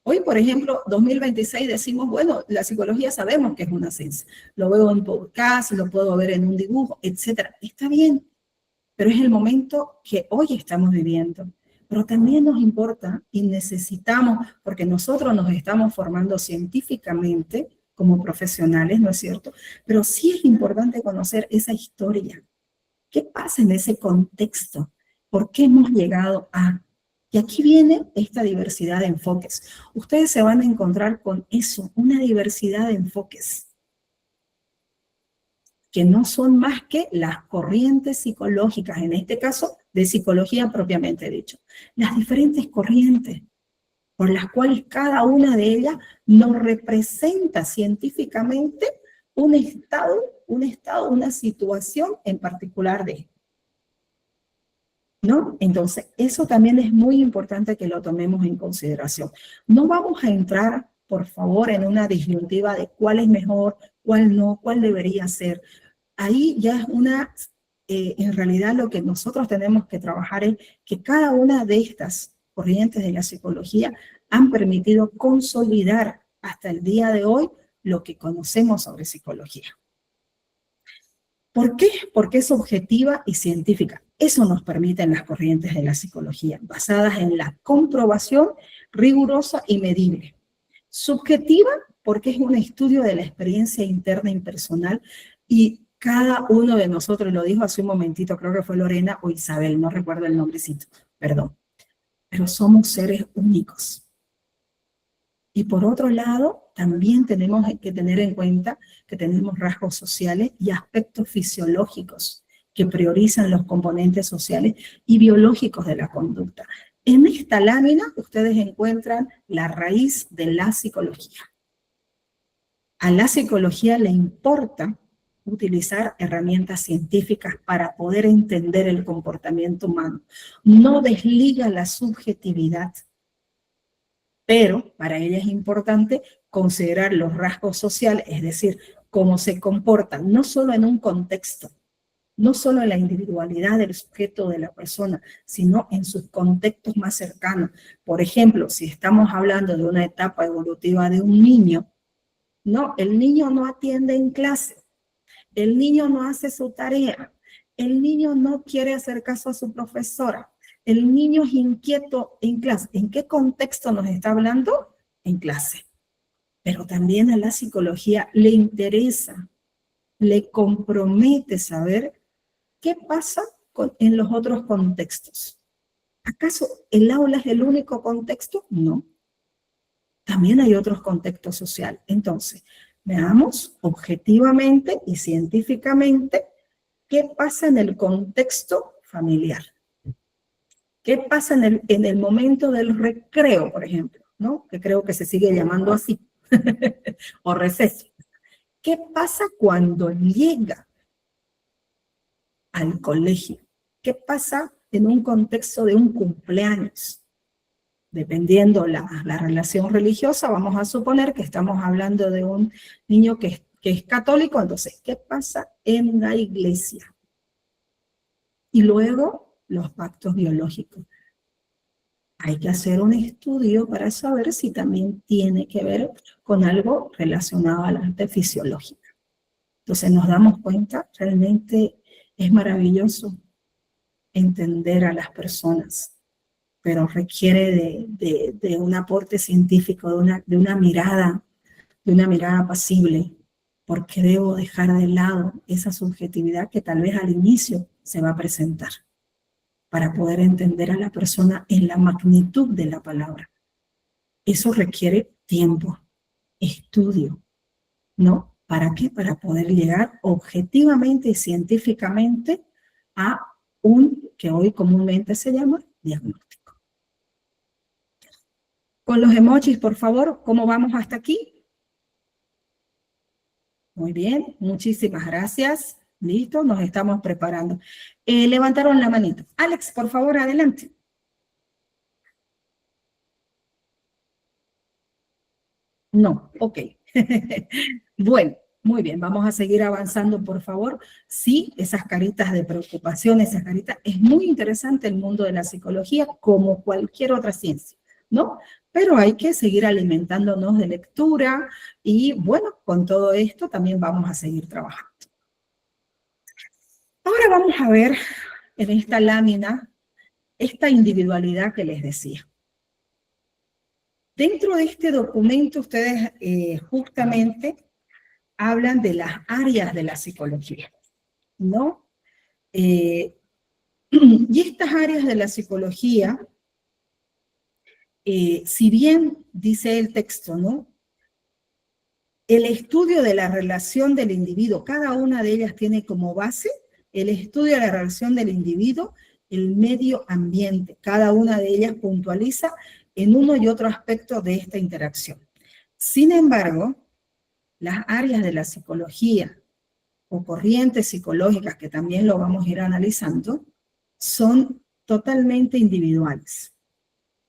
hoy, por ejemplo, 2026 decimos, bueno, la psicología sabemos que es una ciencia, lo veo en podcast, lo puedo ver en un dibujo, etcétera. Está bien, pero es el momento que hoy estamos viviendo. Pero también nos importa y necesitamos, porque nosotros nos estamos formando científicamente como profesionales, ¿no es cierto? Pero sí es importante conocer esa historia. ¿Qué pasa en ese contexto? ¿Por qué hemos llegado a? Y aquí viene esta diversidad de enfoques. Ustedes se van a encontrar con eso, una diversidad de enfoques que no son más que las corrientes psicológicas, en este caso de psicología propiamente dicho. Las diferentes corrientes por las cuales cada una de ellas nos representa científicamente un estado, una situación en particular de, ¿no? Entonces, eso también es muy importante que lo tomemos en consideración. No vamos a entrar, por favor, en una disyuntiva de cuál es mejor, cuál no, cuál debería ser. Ahí ya es en realidad lo que nosotros tenemos que trabajar es que cada una de estas corrientes de la psicología han permitido consolidar hasta el día de hoy lo que conocemos sobre psicología. ¿Por qué? Porque es objetiva y científica. Eso nos permiten las corrientes de la psicología, basadas en la comprobación rigurosa y medible. Subjetiva, porque es un estudio de la experiencia interna impersonal y cada uno de nosotros, lo dijo hace un momentito, creo que fue Lorena o Isabel, no recuerdo el nombrecito, perdón. Pero somos seres únicos. Y por otro lado, también tenemos que tener en cuenta que tenemos rasgos sociales y aspectos fisiológicos que priorizan los componentes sociales y biológicos de la conducta. En esta lámina ustedes encuentran la raíz de la psicología. A la psicología le importa utilizar herramientas científicas para poder entender el comportamiento humano. No desliga la subjetividad, pero para ella es importante considerar los rasgos sociales, es decir, cómo se comportan, no solo en un contexto, no solo en la individualidad del sujeto de la persona, sino en sus contextos más cercanos. Por ejemplo, si estamos hablando de una etapa evolutiva de un niño, no, el niño no atiende en clase, el niño no hace su tarea, El niño no quiere hacer caso a su profesora. El niño es inquieto en clase. ¿En qué contexto nos está hablando? En clase. Pero también a la psicología le interesa, le compromete saber qué pasa en los otros contextos. ¿Acaso el aula es el único contexto? No. También hay otros contextos sociales. Entonces, veamos objetivamente y científicamente qué pasa en el contexto familiar. ¿Qué pasa en el momento del recreo, por ejemplo? ¿No? Que creo que se sigue llamando así. O receso. ¿Qué pasa cuando llega al colegio? ¿Qué pasa en un contexto de un cumpleaños? Dependiendo la relación religiosa, vamos a suponer que estamos hablando de un niño que es católico, entonces, ¿qué pasa en la iglesia? Y luego, los pactos biológicos. Hay que hacer un estudio para saber si también tiene que ver con algo relacionado a la parte fisiológica. Entonces nos damos cuenta, realmente es maravilloso entender a las personas, pero requiere de un aporte científico, de una mirada apacible, porque debo dejar de lado esa subjetividad que tal vez al inicio se va a presentar, para poder entender a la persona en la magnitud de la palabra. Eso requiere tiempo, estudio, ¿no? ¿Para qué? Para poder llegar objetivamente y científicamente a un, que hoy comúnmente se llama, diagnóstico. Con los emojis, por favor, ¿cómo vamos hasta aquí? Muy bien, muchísimas gracias. Listo, nos estamos preparando. Levantaron la manito. Alex, por favor, adelante. No, ok. Bueno, muy bien, vamos a seguir avanzando, por favor. Sí, esas caritas de preocupación, esas caritas, es muy interesante el mundo de la psicología como cualquier otra ciencia, ¿no? Pero hay que seguir alimentándonos de lectura y, bueno, con todo esto también vamos a seguir trabajando. Ahora vamos a ver en esta lámina esta individualidad que les decía. Dentro de este documento ustedes justamente hablan de las áreas de la psicología, ¿no? Y estas áreas de la psicología, si bien dice el texto, ¿no? El estudio de la relación del individuo, cada una de ellas tiene como base el estudio de la relación del individuo, el medio ambiente. Cada una de ellas puntualiza en uno y otro aspecto de esta interacción. Sin embargo, las áreas de la psicología o corrientes psicológicas, que también lo vamos a ir analizando, son totalmente individuales.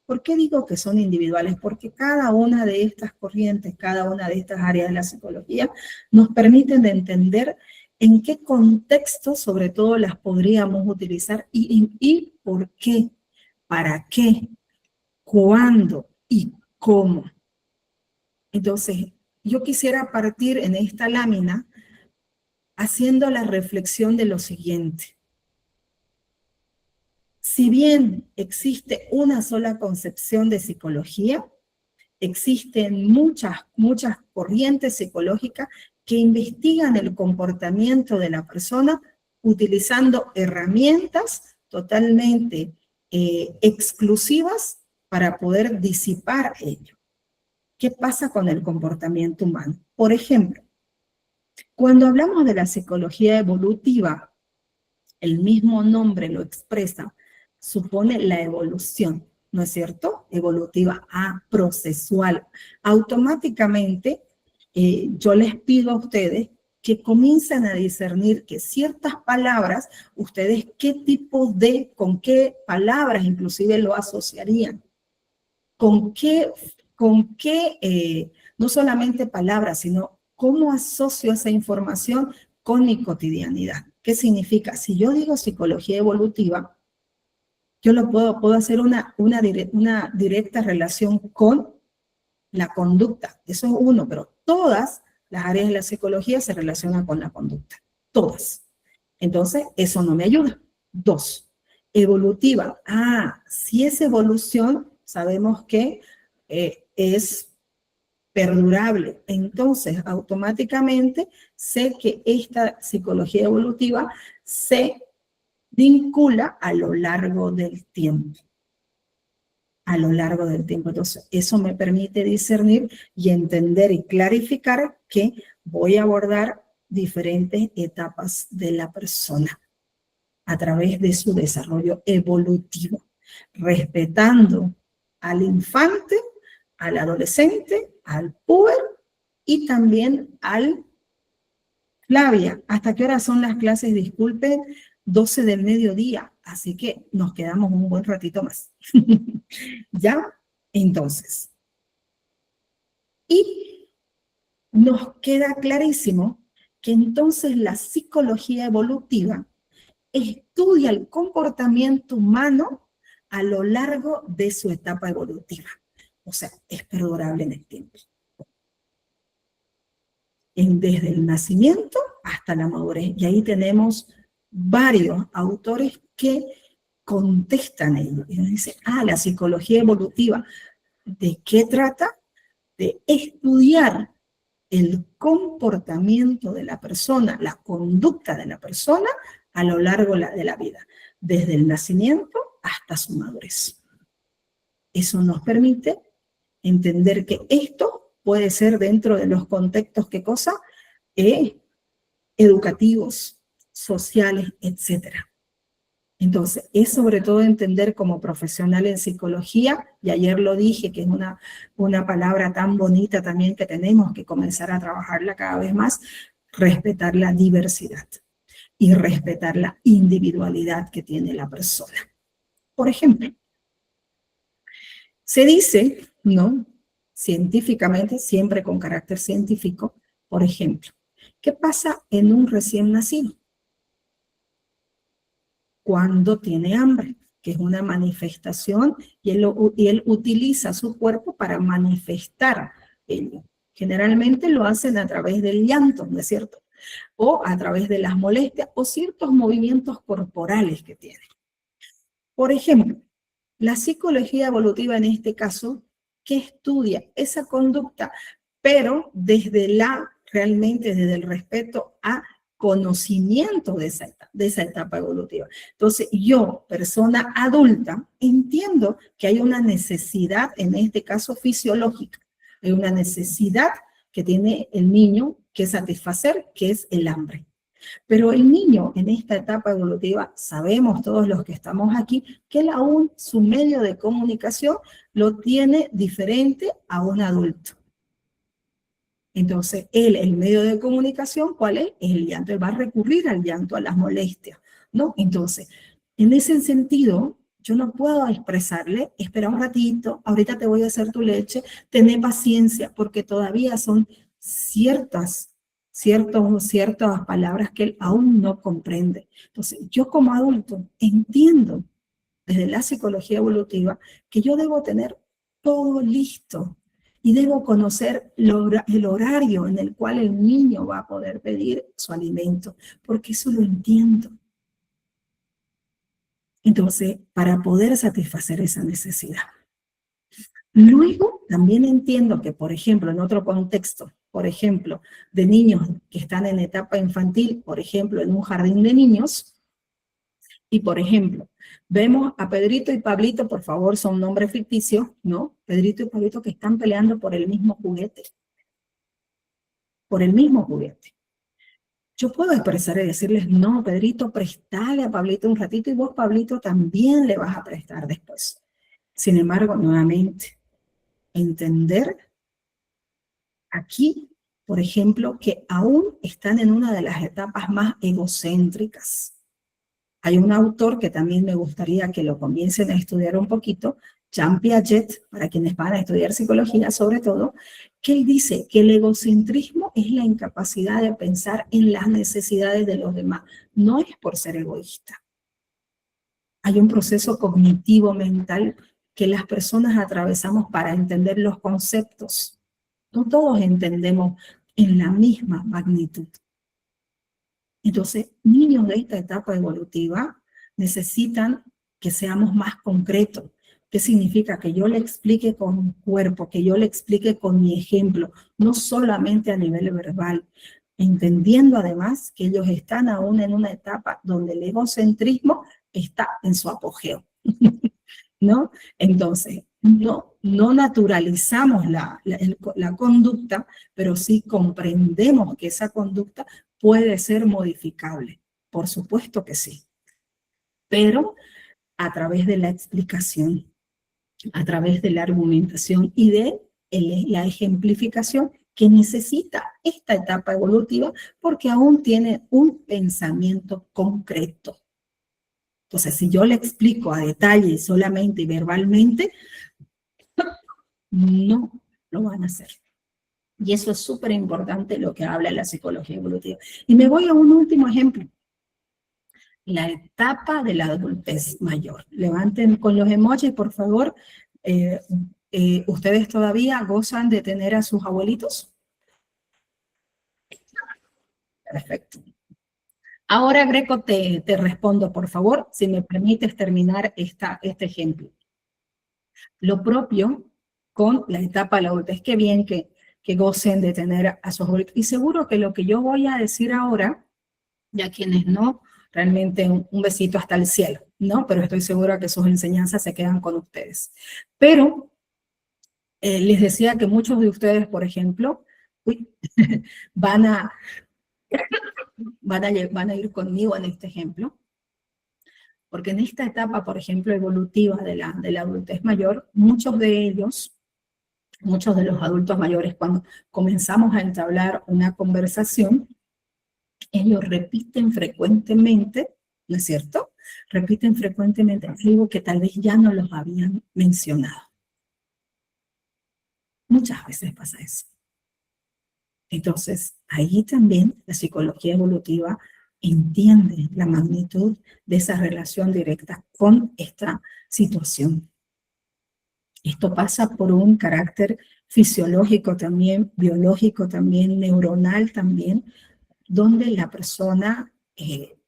¿Por qué digo que son individuales? Porque cada una de estas corrientes, cada una de estas áreas de la psicología nos permiten de entender en qué contexto, sobre todo, las podríamos utilizar y por qué, para qué, cuándo y cómo. Entonces, yo quisiera partir en esta lámina haciendo la reflexión de lo siguiente. Si bien existe una sola concepción de psicología, existen muchas corrientes psicológicas que investigan el comportamiento de la persona utilizando herramientas totalmente exclusivas para poder disipar ello. ¿Qué pasa con el comportamiento humano? Por ejemplo, cuando hablamos de la psicología evolutiva, el mismo nombre lo expresa, supone la evolución, ¿no es cierto? Evolutiva a procesual. Automáticamente, yo les pido a ustedes que comiencen a discernir que ciertas palabras, ustedes con qué palabras inclusive lo asociarían. ¿Con qué, no solamente palabras, sino cómo asocio esa información con mi cotidianidad? ¿Qué significa? Si yo digo psicología evolutiva, yo puedo hacer una directa relación con la conducta. Eso es uno, pero todas las áreas de la psicología se relacionan con la conducta. Todas. Entonces, eso no me ayuda. 2, evolutiva. Si es evolución, sabemos que es perdurable. Entonces, automáticamente sé que esta psicología evolutiva se vincula a lo largo del tiempo. A lo largo del tiempo. Entonces, eso me permite discernir y entender y clarificar que voy a abordar diferentes etapas de la persona a través de su desarrollo evolutivo, respetando al infante, al adolescente, al puber y también al Flavia. ¿Hasta qué hora son las clases? Disculpen, 12 del mediodía, así que nos quedamos un buen ratito más. ¿Ya? Entonces, y nos queda clarísimo que entonces la psicología evolutiva estudia el comportamiento humano a lo largo de su etapa evolutiva. O sea, es perdurable en el tiempo. Desde el nacimiento hasta la madurez. Y ahí tenemos varios autores que contestan ello. Y dicen, la psicología evolutiva, ¿de qué trata? De estudiar el comportamiento de la persona, la conducta de la persona a lo largo de la vida, desde el nacimiento hasta su madurez. Eso nos permite entender que esto puede ser dentro de los contextos, ¿qué cosa? Educativos, sociales, etc. Entonces, es sobre todo entender como profesional en psicología, y ayer lo dije, que es una palabra tan bonita también que tenemos que comenzar a trabajarla cada vez más, respetar la diversidad y respetar la individualidad que tiene la persona. Por ejemplo, se dice, ¿no?, científicamente, siempre con carácter científico, por ejemplo, ¿qué pasa en un recién nacido? Cuando tiene hambre, que es una manifestación, y él utiliza su cuerpo para manifestar ello. Generalmente lo hacen a través del llanto, ¿no es cierto? O a través de las molestias o ciertos movimientos corporales que tiene. Por ejemplo, la psicología evolutiva en este caso, que estudia esa conducta, pero realmente desde el respeto a conocimiento de esa etapa evolutiva. Entonces, yo, persona adulta, entiendo que hay una necesidad, en este caso fisiológica, hay una necesidad que tiene el niño que satisfacer, que es el hambre. Pero el niño en esta etapa evolutiva, sabemos todos los que estamos aquí, que él aún su medio de comunicación lo tiene diferente a un adulto. Entonces, el medio de comunicación, ¿cuál es? Es el llanto. Él va a recurrir al llanto, a las molestias, ¿no? Entonces, en ese sentido, yo no puedo expresarle, espera un ratito, ahorita te voy a hacer tu leche, tené paciencia, porque todavía son ciertas palabras que él aún no comprende. Entonces, yo como adulto entiendo desde la psicología evolutiva que yo debo tener todo listo y debo conocer el horario en el cual el niño va a poder pedir su alimento, porque eso lo entiendo. Entonces, para poder satisfacer esa necesidad. Luego, también entiendo que, por ejemplo, en otro contexto, por ejemplo, de niños que están en etapa infantil, por ejemplo, en un jardín de niños, y por ejemplo, vemos a Pedrito y Pablito, por favor, son nombres ficticios, ¿no? Pedrito y Pablito que están peleando por el mismo juguete. Por el mismo juguete. Yo puedo expresar y decirles, no, Pedrito, prestale a Pablito un ratito y vos, Pablito, también le vas a prestar después. Sin embargo, nuevamente, entender aquí, por ejemplo, que aún están en una de las etapas más egocéntricas. Hay un autor que también me gustaría que lo comiencen a estudiar un poquito, Jean Piaget, para quienes van a estudiar psicología sobre todo, que él dice que el egocentrismo es la incapacidad de pensar en las necesidades de los demás. No es por ser egoísta. Hay un proceso cognitivo mental que las personas atravesamos para entender los conceptos. No todos entendemos en la misma magnitud. Entonces, niños de esta etapa evolutiva necesitan que seamos más concretos. ¿Qué significa? Que yo le explique con mi cuerpo, que yo le explique con mi ejemplo, no solamente a nivel verbal, entendiendo además que ellos están aún en una etapa donde el egocentrismo está en su apogeo, ¿no? Entonces, no naturalizamos la conducta, pero sí comprendemos que esa conducta puede ser modificable. Por supuesto que sí, pero a través de la explicación, a través de la argumentación y de la ejemplificación que necesita esta etapa evolutiva porque aún tiene un pensamiento concreto. Entonces, si yo le explico a detalle solamente y verbalmente, no lo van a hacer. Y eso es súper importante lo que habla la psicología evolutiva. Y me voy a un último ejemplo. La etapa de la adultez mayor. Levanten con los emojis, por favor. ¿Ustedes todavía gozan de tener a sus abuelitos? Perfecto. Ahora, Greco, te respondo, por favor, si me permites terminar este ejemplo. Lo propio con la etapa de la adultez. Qué bien que gocen de tener a sus abuelitos. Y seguro que lo que yo voy a decir ahora, ya quienes no, realmente un besito hasta el cielo, ¿no? Pero estoy segura que sus enseñanzas se quedan con ustedes. Pero les decía que muchos de ustedes, por ejemplo, van a ir conmigo en este ejemplo, porque en esta etapa, por ejemplo, evolutiva de la adultez mayor, muchos de los adultos mayores, cuando comenzamos a entablar una conversación, ellos repiten frecuentemente, ¿no es cierto? Repiten frecuentemente algo que tal vez ya no los habían mencionado. Muchas veces pasa eso. Entonces, ahí también la psicología evolutiva entiende la magnitud de esa relación directa con esta situación. Esto pasa por un carácter fisiológico también, biológico también, neuronal también, donde la persona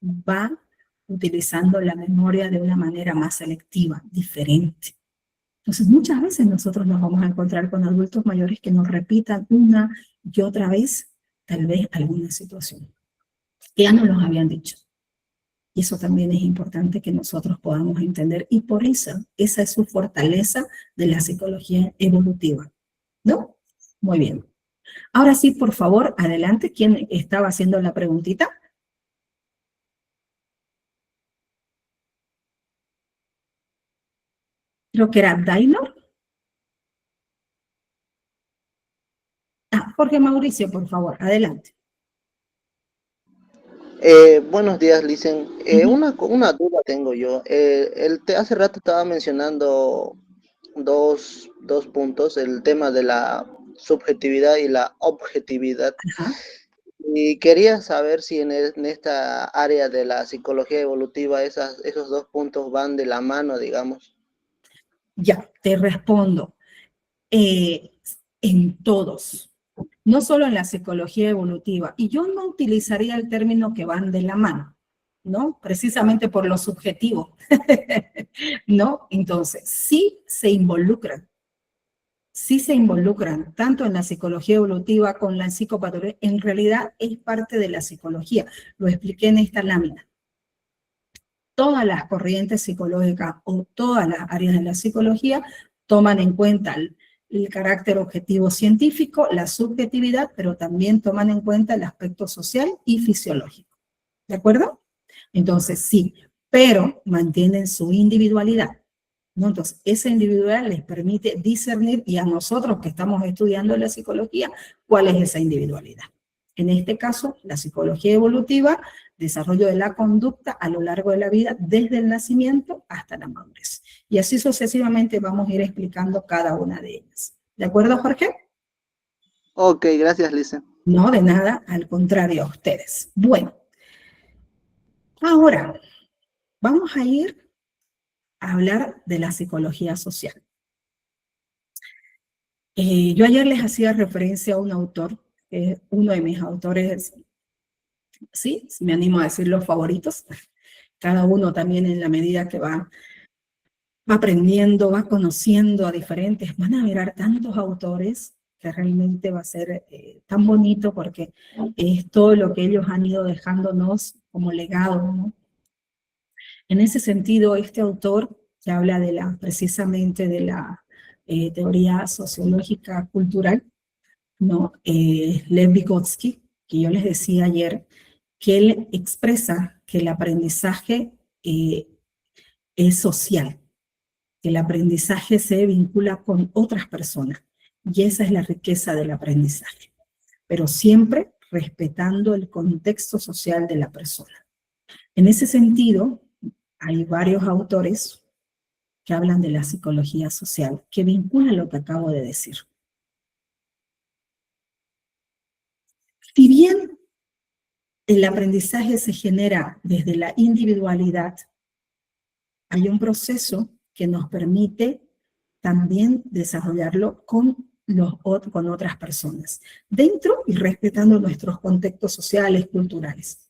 va utilizando la memoria de una manera más selectiva, diferente. Entonces, muchas veces nosotros nos vamos a encontrar con adultos mayores que nos repitan una y otra vez, tal vez, alguna situación que ya no nos habían dicho. Y eso también es importante que nosotros podamos entender, y por eso, esa es su fortaleza de la psicología evolutiva, ¿no? Muy bien. Ahora sí, por favor, adelante. ¿Quién estaba haciendo la preguntita? Creo que era Dainor. Jorge Mauricio, por favor, adelante. Buenos días, Licen. Una duda tengo yo. Hace rato estaba mencionando dos puntos, el tema de la subjetividad y la objetividad. Ajá. Y quería saber si en esta área de la psicología evolutiva esos dos puntos van de la mano, digamos. Ya, te respondo. En todos, no solo en la psicología evolutiva. Y yo no utilizaría el término que van de la mano, ¿no? Precisamente por lo subjetivo, ¿no? Entonces, sí se involucran tanto en la psicología evolutiva como en la psicopatología. En realidad es parte de la psicología. Lo expliqué en esta lámina. Todas las corrientes psicológicas o todas las áreas de la psicología toman en cuenta el carácter objetivo científico, la subjetividad, pero también toman en cuenta el aspecto social y fisiológico. ¿De acuerdo? Entonces, sí, pero mantienen su individualidad, ¿no? Entonces, esa individualidad les permite discernir, y a nosotros que estamos estudiando la psicología, ¿cuál es esa individualidad? En este caso, la psicología evolutiva, desarrollo de la conducta a lo largo de la vida, desde el nacimiento hasta la madurez. Y así sucesivamente vamos a ir explicando cada una de ellas. ¿De acuerdo, Jorge? Ok, gracias, Licen. No, de nada, al contrario a ustedes. Bueno, ahora vamos a ir a hablar de la psicología social. Yo ayer les hacía referencia a un autor, uno de mis autores ¿sí? Me animo a decir los favoritos. Cada uno también en la medida que va aprendiendo, va conociendo a diferentes, van a mirar tantos autores que realmente va a ser tan bonito porque es todo lo que ellos han ido dejándonos como legado, ¿no? En ese sentido, este autor que habla de precisamente de la teoría sociológica cultural, ¿no? Lev Vygotsky, que yo les decía ayer, que él expresa que el aprendizaje es social, que el aprendizaje se vincula con otras personas, y esa es la riqueza del aprendizaje, pero siempre respetando el contexto social de la persona. En ese sentido, hay varios autores que hablan de la psicología social, que vinculan lo que acabo de decir. Si bien el aprendizaje se genera desde la individualidad, hay un proceso que nos permite también desarrollarlo con otras personas, dentro y respetando nuestros contextos sociales, culturales.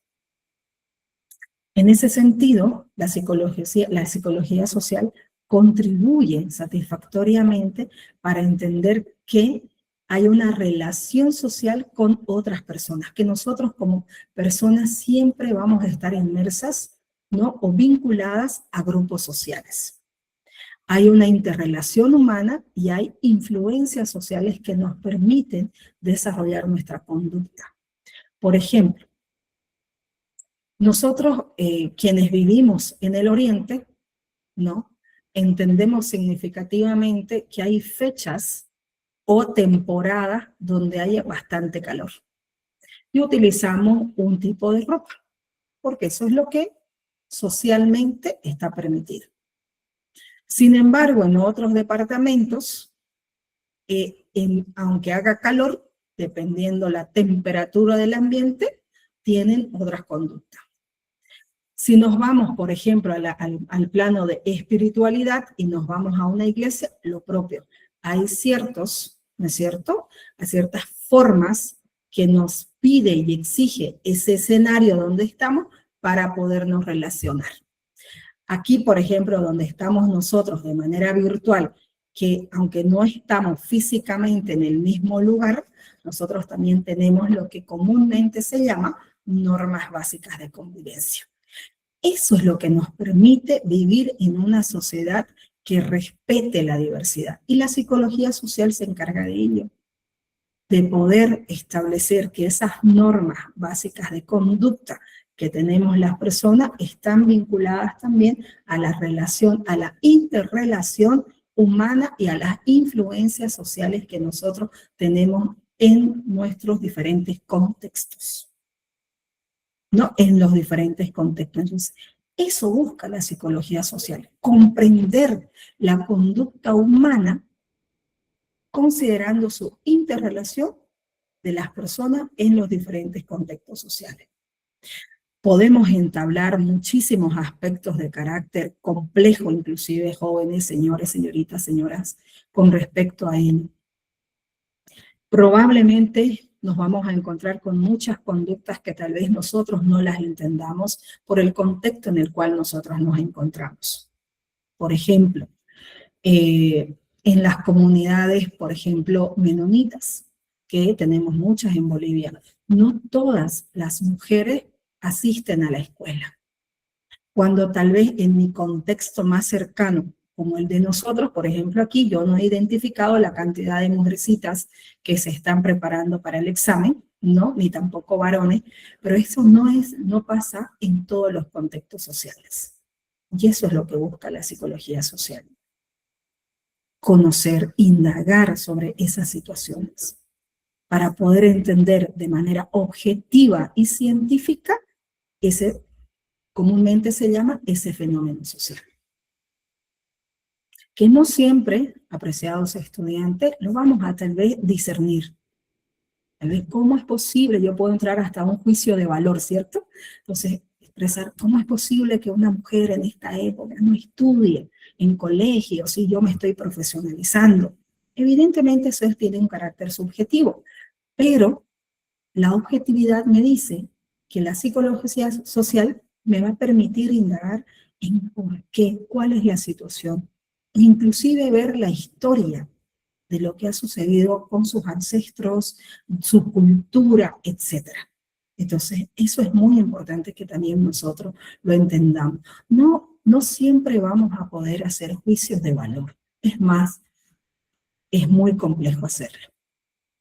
En ese sentido, la psicología social contribuye satisfactoriamente para entender que hay una relación social con otras personas, que nosotros como personas siempre vamos a estar inmersas, ¿no? O vinculadas a grupos sociales. Hay una interrelación humana y hay influencias sociales que nos permiten desarrollar nuestra conducta. Por ejemplo, nosotros quienes vivimos en el Oriente, ¿no? Entendemos significativamente que hay fechas o temporadas donde haya bastante calor. Y utilizamos un tipo de ropa, porque eso es lo que socialmente está permitido. Sin embargo, en otros departamentos, aunque haga calor, dependiendo la temperatura del ambiente, tienen otras conductas. Si nos vamos, por ejemplo, al plano de espiritualidad y nos vamos a una iglesia, lo propio. Hay ciertos, ¿no es cierto?, hay ciertas formas que nos pide y exige ese escenario donde estamos para podernos relacionar. Aquí, por ejemplo, donde estamos nosotros de manera virtual, que aunque no estamos físicamente en el mismo lugar, nosotros también tenemos lo que comúnmente se llama normas básicas de convivencia. Eso es lo que nos permite vivir en una sociedad que respete la diversidad. Y la psicología social se encarga de ello, de poder establecer que esas normas básicas de conducta que tenemos las personas están vinculadas también a la relación, a la interrelación humana y a las influencias sociales que nosotros tenemos en nuestros diferentes contextos, ¿no? En los diferentes contextos. Entonces, eso busca la psicología social, comprender la conducta humana considerando su interrelación de las personas en los diferentes contextos sociales. Podemos entablar muchísimos aspectos de carácter complejo, inclusive jóvenes, señores, señoritas, señoras, con respecto a él. Probablemente nos vamos a encontrar con muchas conductas que tal vez nosotros no las entendamos por el contexto en el cual nosotros nos encontramos. Por ejemplo, en las comunidades, por ejemplo, menonitas, que tenemos muchas en Bolivia, no todas las mujeres asisten a la escuela. Cuando tal vez en mi contexto más cercano, como el de nosotros, por ejemplo aquí, yo no he identificado la cantidad de mujercitas que se están preparando para el examen, ¿no? Ni tampoco varones, pero eso no pasa en todos los contextos sociales. Y eso es lo que busca la psicología social. Conocer, indagar sobre esas situaciones, para poder entender de manera objetiva y científica ese, comúnmente se llama ese fenómeno social. Que no siempre, apreciados estudiantes, lo vamos a tal vez discernir. Tal vez, ¿cómo es posible? Yo puedo entrar hasta un juicio de valor, ¿cierto? Entonces, expresar, ¿cómo es posible que una mujer en esta época no estudie en colegio si yo me estoy profesionalizando? Evidentemente eso tiene un carácter subjetivo, pero la objetividad me dice que la psicología social me va a permitir indagar en por qué, cuál es la situación, e inclusive ver la historia de lo que ha sucedido con sus ancestros, su cultura, etc. Entonces, eso es muy importante que también nosotros lo entendamos. No siempre vamos a poder hacer juicios de valor. Es más, es muy complejo hacerlo.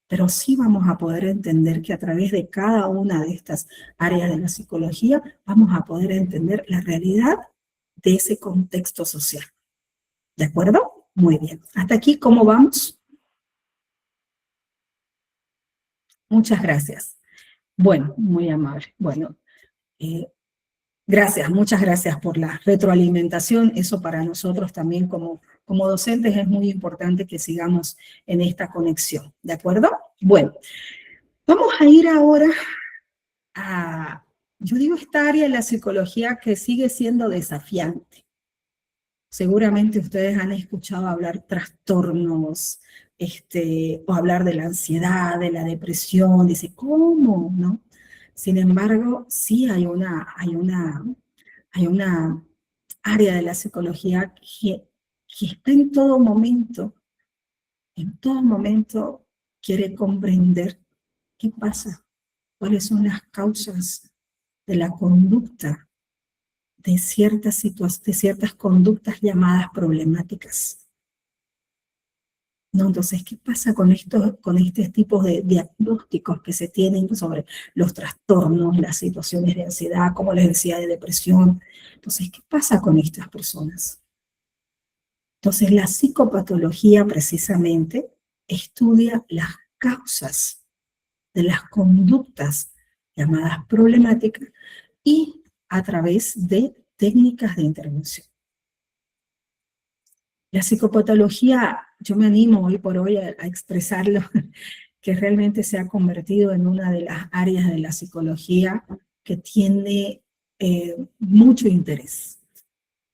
Pero sí vamos a poder entender que a través de cada una de estas áreas de la psicología vamos a poder entender la realidad de ese contexto social. ¿De acuerdo? Muy bien. Hasta aquí, ¿cómo vamos? Muchas gracias. Bueno, muy amable. Bueno, gracias, muchas gracias por la retroalimentación. Eso para nosotros también como docentes es muy importante que sigamos en esta conexión. ¿De acuerdo? Bueno, vamos a ir ahora a, yo digo, esta área de la psicología que sigue siendo desafiante. Seguramente ustedes han escuchado hablar trastornos, o hablar de la ansiedad, de la depresión, dice, ¿cómo? ¿No? Sin embargo, sí hay una área de la psicología que está en todo momento quiere comprender qué pasa, cuáles son las causas de la conducta de ciertas conductas llamadas problemáticas. ¿No? Entonces, ¿qué pasa con estos tipos de diagnósticos que se tienen sobre los trastornos, las situaciones de ansiedad, como les decía, de depresión? Entonces, ¿qué pasa con estas personas? Entonces, la psicopatología precisamente estudia las causas de las conductas llamadas problemáticas y a través de técnicas de intervención. La psicopatología, yo me animo hoy por hoy a expresarlo, que realmente se ha convertido en una de las áreas de la psicología que tiene mucho interés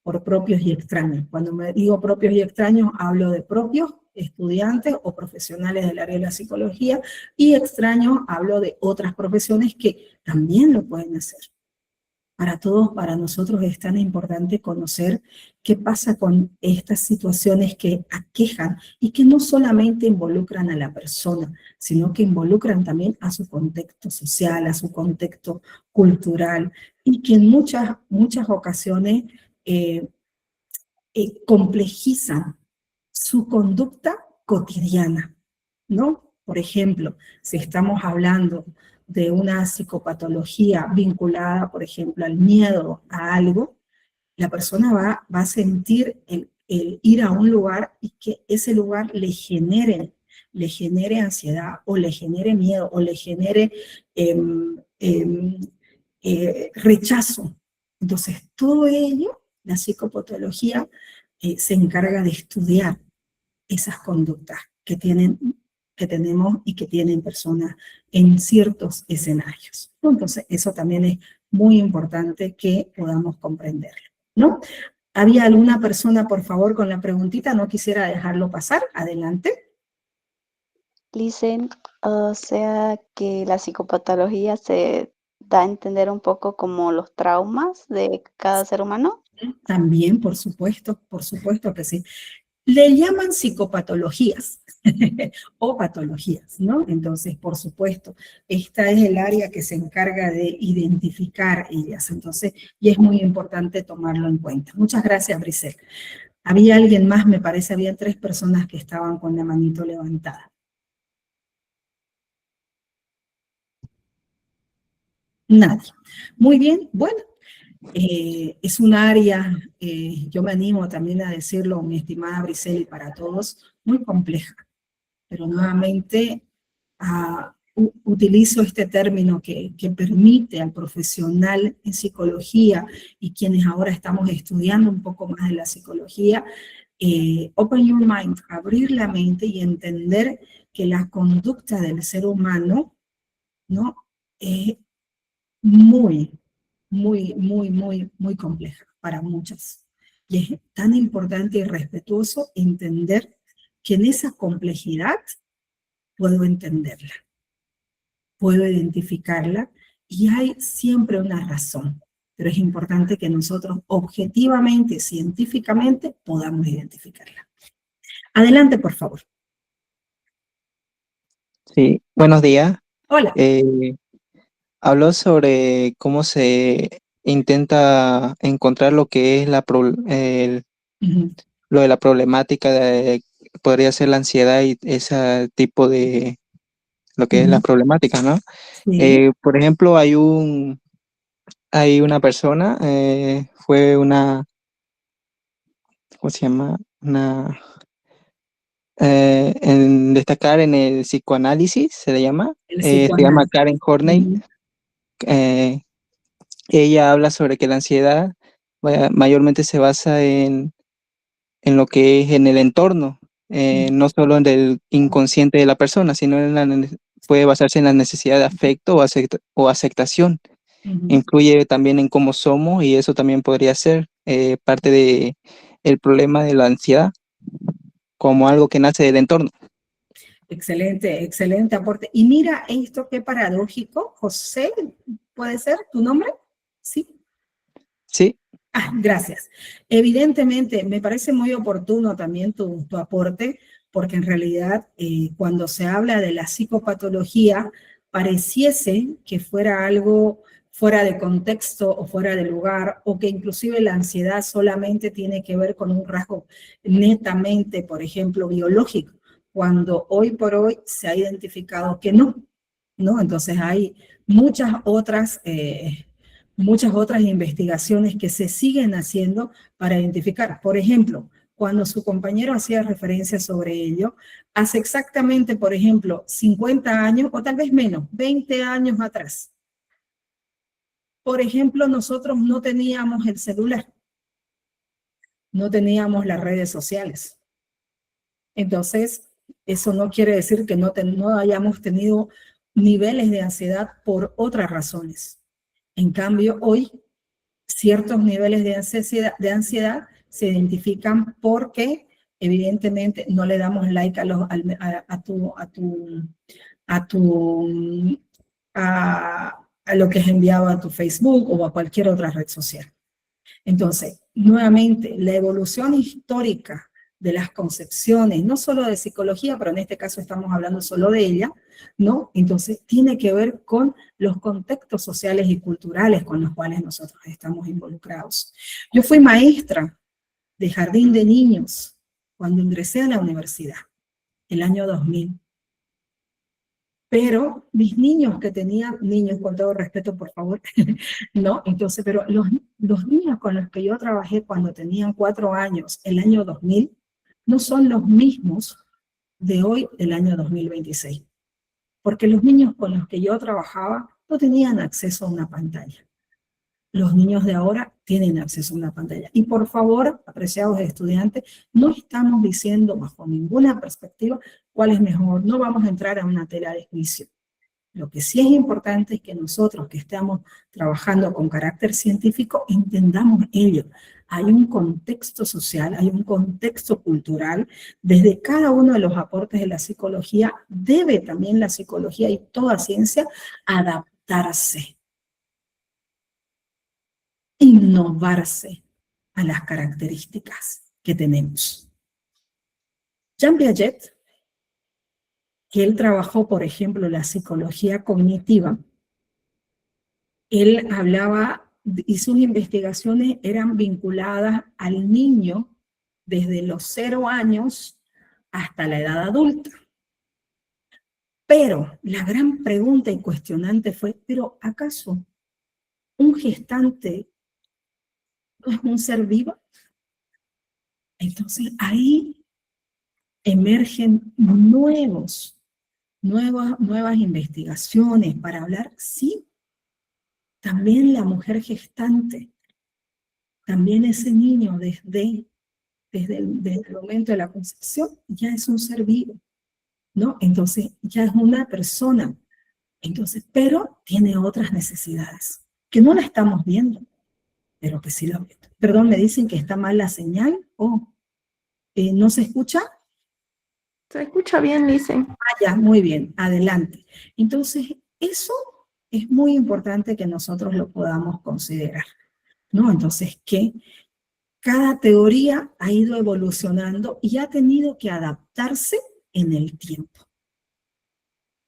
por propios y extraños. Cuando me digo propios y extraños, hablo de propios, estudiantes o profesionales del área de la psicología, y extraños hablo de otras profesiones que también lo pueden hacer. Para todos, para nosotros es tan importante conocer qué pasa con estas situaciones que aquejan y que no solamente involucran a la persona, sino que involucran también a su contexto social, a su contexto cultural, y que en muchas ocasiones complejizan su conducta cotidiana, ¿no? Por ejemplo, si estamos hablando de una psicopatología vinculada, por ejemplo, al miedo a algo, la persona va a sentir el ir a un lugar y que ese lugar le genere ansiedad, o le genere miedo, o le genere rechazo. Entonces, todo ello, la psicopatología se encarga de estudiar esas conductas que tenemos y que tienen personas en ciertos escenarios, ¿no? Entonces, eso también es muy importante que podamos comprenderlo, ¿no? ¿Había alguna persona, por favor, con la preguntita? No quisiera dejarlo pasar. Adelante. Dicen, o sea, que la psicopatología se da a entender un poco como los traumas de cada ser humano. También, por supuesto que sí. Le llaman psicopatologías o patologías, ¿no? Entonces, por supuesto, esta es el área que se encarga de identificar ellas. Entonces, y es muy importante tomarlo en cuenta. Muchas gracias, Brisel. Había alguien más, me parece, había 3 personas que estaban con la manito levantada. Nadie. Muy bien, bueno. Es un área, yo me animo también a decirlo, mi estimada Brisel, y para todos, muy compleja. Pero nuevamente utilizo este término que permite al profesional en psicología y quienes ahora estamos estudiando un poco más de la psicología, open your mind, abrir la mente y entender que la conducta del ser humano, ¿no? Es muy compleja para muchas. Y es tan importante y respetuoso entender que en esa complejidad puedo entenderla, puedo identificarla y hay siempre una razón, pero es importante que nosotros objetivamente, científicamente, podamos identificarla. Adelante, por favor. Sí, buenos días. Hola. Habló sobre cómo se intenta encontrar lo que es Ujú. lo de la problemática podría ser la ansiedad y ese tipo de lo que es la Ujú. problemática, ¿no? Sí. Por ejemplo, hay una persona, fue una, ¿cómo se llama? En destacar en el psicoanálisis, se le llama, El se llama psicoanálisis. Karen Horney. Ujú. eh, Ella habla sobre que la ansiedad mayormente se basa en lo que es en el entorno, no solo en el inconsciente de la persona, sino puede basarse en la necesidad de afecto o aceptación. Ujú. Influye también en cómo somos y eso también podría ser parte de el problema de la ansiedad, como algo que nace del entorno. Excelente, excelente aporte. Y mira esto, qué paradójico. José, ¿puede ser tu nombre? Sí. Sí, Ah, gracias. Evidentemente, me parece muy oportuno también tu aporte, porque en realidad cuando se habla de la psicopatología, pareciese que fuera algo fuera de contexto o fuera de lugar, o que inclusive la ansiedad solamente tiene que ver con un rasgo netamente, por ejemplo, biológico, cuando hoy por hoy se ha identificado que no, ¿no? Entonces hay muchas otras investigaciones que se siguen haciendo para identificar. Por ejemplo, cuando su compañero hacía referencia sobre ello, hace exactamente, por ejemplo, 50 años, o tal vez menos, 20 años atrás, por ejemplo, nosotros no teníamos el celular, no teníamos las redes sociales. Entonces, eso no quiere decir que no hayamos tenido niveles de ansiedad por otras razones. En cambio, hoy ciertos niveles de ansiedad se identifican porque evidentemente no le damos like a lo que es enviado a tu Facebook o a cualquier otra red social. Entonces, nuevamente, la evolución histórica de las concepciones, no solo de psicología, pero en este caso estamos hablando solo de ella, ¿no? Entonces, tiene que ver con los contextos sociales y culturales con los cuales nosotros estamos involucrados. Yo fui maestra de jardín de niños cuando ingresé a la universidad, el año 2000. Pero mis niños que tenían, niños con todo respeto, por favor, ¿no? Entonces, pero los niños con los que yo trabajé cuando tenían 4 años, el año 2000, no son los mismos de hoy, el año 2026. Porque los niños con los que yo trabajaba no tenían acceso a una pantalla. Los niños de ahora tienen acceso a una pantalla. Y por favor, apreciados estudiantes, no estamos diciendo bajo ninguna perspectiva cuál es mejor. No vamos a entrar a una tela de juicio. Lo que sí es importante es que nosotros que estamos trabajando con carácter científico entendamos ello. Hay un contexto social, hay un contexto cultural. Desde cada uno de los aportes de la psicología, debe también la psicología y toda ciencia adaptarse, innovarse a las características que tenemos. Jean Piaget, que él trabajó, por ejemplo, la psicología cognitiva, él hablaba y sus investigaciones eran vinculadas al niño desde los 0 años hasta la edad adulta. Pero la gran pregunta y cuestionante fue, ¿pero acaso un gestante no es un ser vivo? Entonces ahí emergen nuevas investigaciones para hablar, sí, también la mujer gestante, también ese niño desde el momento de la concepción ya es un ser vivo, ¿no? Entonces ya es una persona, entonces, pero tiene otras necesidades, que no la estamos viendo, pero que sí la vemos. Perdón, me dicen que está mal la señal, ¿no se escucha? Se escucha bien, Licen. Ah, ya, muy bien, adelante. Entonces, eso es muy importante que nosotros lo podamos considerar, ¿no? Entonces, que cada teoría ha ido evolucionando y ha tenido que adaptarse en el tiempo.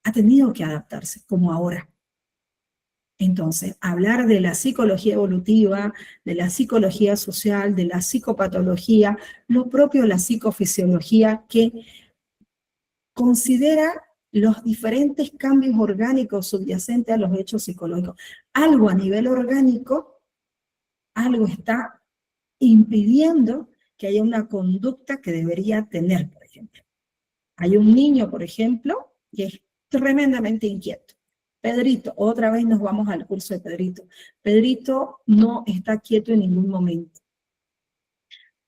Ha tenido que adaptarse, como ahora. Entonces, hablar de la psicología evolutiva, de la psicología social, de la psicopatología, lo propio de la psicofisiología, que considera los diferentes cambios orgánicos subyacentes a los hechos psicológicos. Algo a nivel orgánico, algo está impidiendo que haya una conducta que debería tener, por ejemplo. Hay un niño, por ejemplo, que es tremendamente inquieto. Pedrito, otra vez nos vamos al curso de Pedrito. Pedrito no está quieto en ningún momento.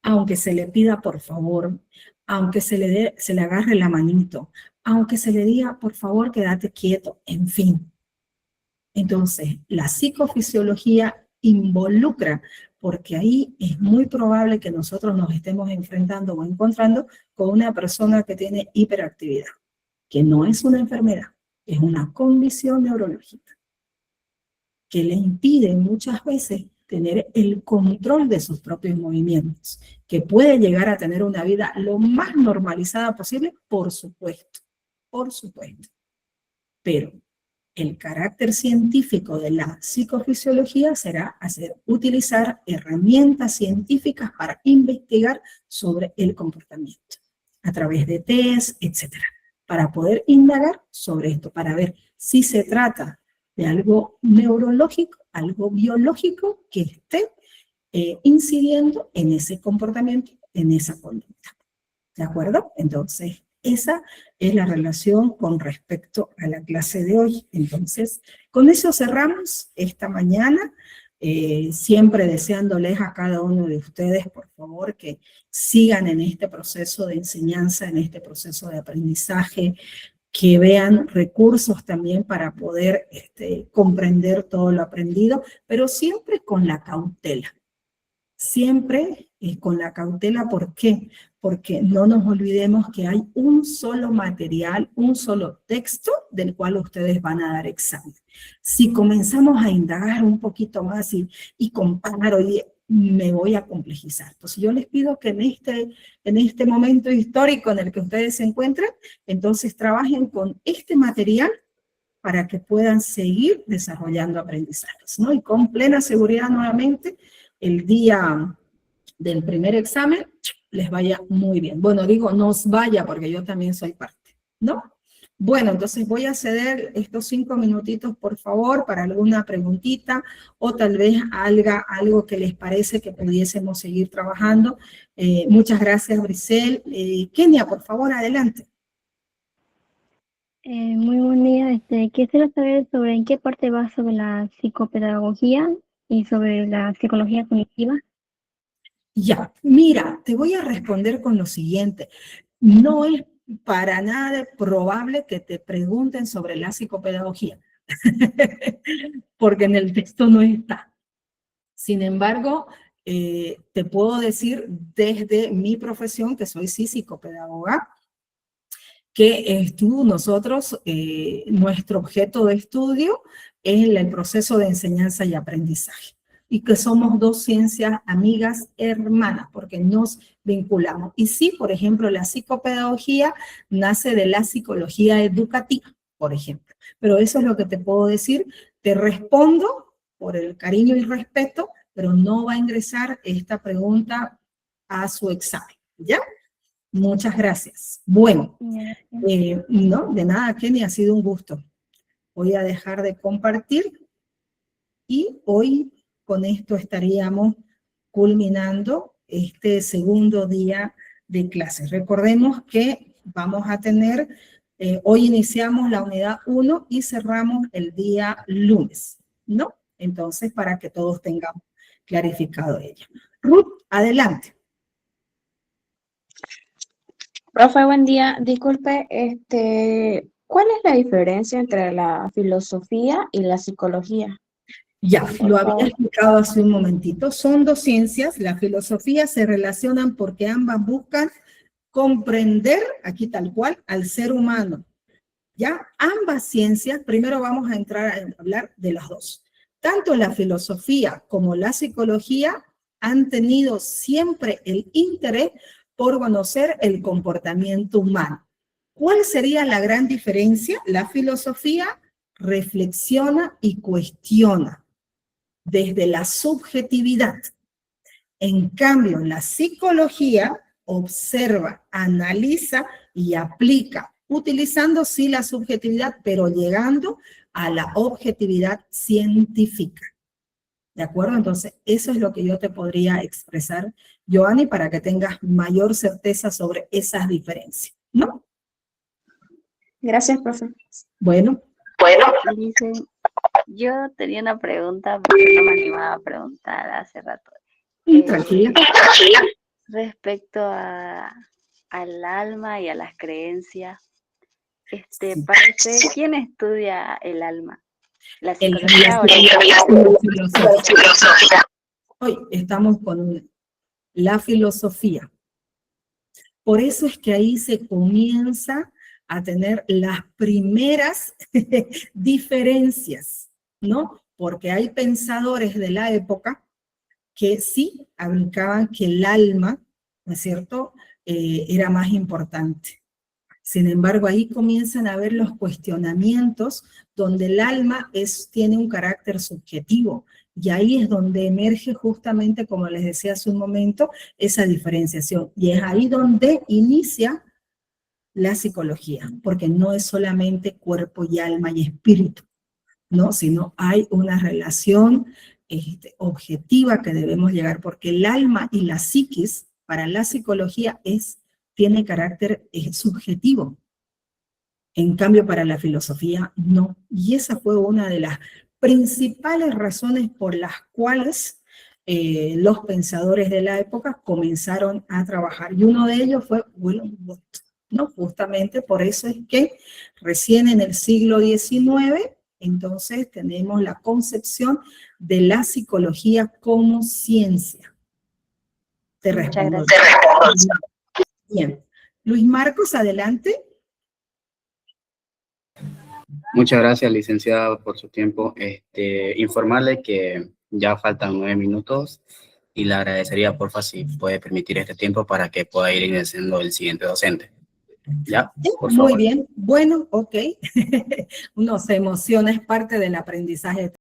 Aunque se le pida por favor, aunque se le agarre la manito, aunque se le diga por favor quédate quieto, en fin. Entonces, la psicofisiología involucra, porque ahí es muy probable que nosotros nos estemos enfrentando o encontrando con una persona que tiene hiperactividad, que no es una enfermedad, es una condición neurológica que le impide muchas veces tener el control de sus propios movimientos, que puede llegar a tener una vida lo más normalizada posible, por supuesto, pero el carácter científico de la psicofisiología será utilizar herramientas científicas para investigar sobre el comportamiento, a través de test, etcétera, para poder indagar sobre esto, para ver si se trata de algo neurológico, algo biológico que esté incidiendo en ese comportamiento, en esa conducta. ¿De acuerdo? Entonces, esa es la relación con respecto a la clase de hoy. Entonces, con eso cerramos esta mañana. Siempre deseándoles a cada uno de ustedes, por favor, que sigan en este proceso de enseñanza, en este proceso de aprendizaje, que vean recursos también para poder comprender todo lo aprendido, pero siempre con la cautela. Siempre con la cautela, ¿por qué? Porque no nos olvidemos que hay un solo material, un solo texto del cual ustedes van a dar examen. Si comenzamos a indagar un poquito más y comparo, me voy a complejizar. Entonces yo les pido que en este momento histórico en el que ustedes se encuentran, entonces trabajen con este material para que puedan seguir desarrollando aprendizajes, ¿no? Y con plena seguridad nuevamente, el día del primer examen les vaya muy bien. Bueno, digo nos vaya porque yo también soy parte, ¿no? Bueno, entonces voy a ceder estos 5 minutitos, por favor, para alguna preguntita o tal vez algo que les parece que pudiésemos seguir trabajando. Muchas gracias, Brisel. Kenia, por favor, adelante. Muy buen día. Quisiera saber sobre en qué parte va sobre la psicopedagogía y sobre la psicología cognitiva. Ya, mira, te voy a responder con lo siguiente. No es para nada probable que te pregunten sobre la psicopedagogía, porque en el texto no está. Sin embargo, te puedo decir desde mi profesión, que soy psicopedagoga, que nosotros, nuestro objeto de estudio es el proceso de enseñanza y aprendizaje. Y que somos dos ciencias amigas hermanas, porque nos vinculamos. Y sí, por ejemplo, la psicopedagogía nace de la psicología educativa, por ejemplo. Pero eso es lo que te puedo decir. Te respondo por el cariño y respeto, pero no va a ingresar esta pregunta a su examen, ¿ya? Muchas gracias. Bueno, no, de nada, Kenny, ha sido un gusto. Voy a dejar de compartir y hoy con esto estaríamos culminando este segundo día de clases. Recordemos que vamos a tener, hoy iniciamos la unidad 1 y cerramos el día lunes, ¿no? Entonces, para que todos tengamos clarificado ello. Ruth, adelante. Profe, buen día. Disculpe, ¿cuál es la diferencia entre la filosofía y la psicología? Ya, lo había explicado hace un momentito. Son dos ciencias. La filosofía se relacionan porque ambas buscan comprender, aquí tal cual, al ser humano. Ya ambas ciencias, primero vamos a entrar a hablar de las dos. Tanto la filosofía como la psicología han tenido siempre el interés por conocer el comportamiento humano. ¿Cuál sería la gran diferencia? La filosofía reflexiona y cuestiona desde la subjetividad. En cambio, la psicología observa, analiza y aplica, utilizando sí la subjetividad, pero llegando a la objetividad científica. ¿De acuerdo? Entonces, eso es lo que yo te podría expresar, Joanny, para que tengas mayor certeza sobre esas diferencias, ¿no? Gracias, profe. Bueno. Dicen, yo tenía una pregunta, porque no me animaba a preguntar hace rato. Tranquila. Respecto al alma y a las creencias, para usted, ¿quién estudia el alma? ¿La psicología o la filosofía? Hoy estamos con la filosofía. Por eso es que ahí se comienza a tener las primeras diferencias, ¿no? Porque hay pensadores de la época que sí aplicaban que el alma, ¿no es cierto?, era más importante. Sin embargo, ahí comienzan a haber los cuestionamientos donde el alma tiene un carácter subjetivo. Y ahí es donde emerge justamente, como les decía hace un momento, esa diferenciación. Y es ahí donde inicia la psicología, porque no es solamente cuerpo y alma y espíritu, ¿no? Sino hay una relación objetiva que debemos llegar, porque el alma y la psiquis, para la psicología, tiene carácter subjetivo. En cambio, para la filosofía, no. Y esa fue una de las principales razones por las cuales los pensadores de la época comenzaron a trabajar. Y uno de ellos fue Wilhelm Wundt, ¿no? Justamente por eso es que recién en el siglo XIX, entonces tenemos la concepción de la psicología como ciencia. Te respondo. Bien. Luis Marcos, adelante. Muchas gracias, licenciada, por su tiempo. Informarle que ya faltan 9 minutos y le agradecería, porfa, si puede permitir este tiempo para que pueda ir ingresando el siguiente docente. ¿Ya? Por favor. Muy bien. Bueno, ok. Uno se emociona, es parte del aprendizaje.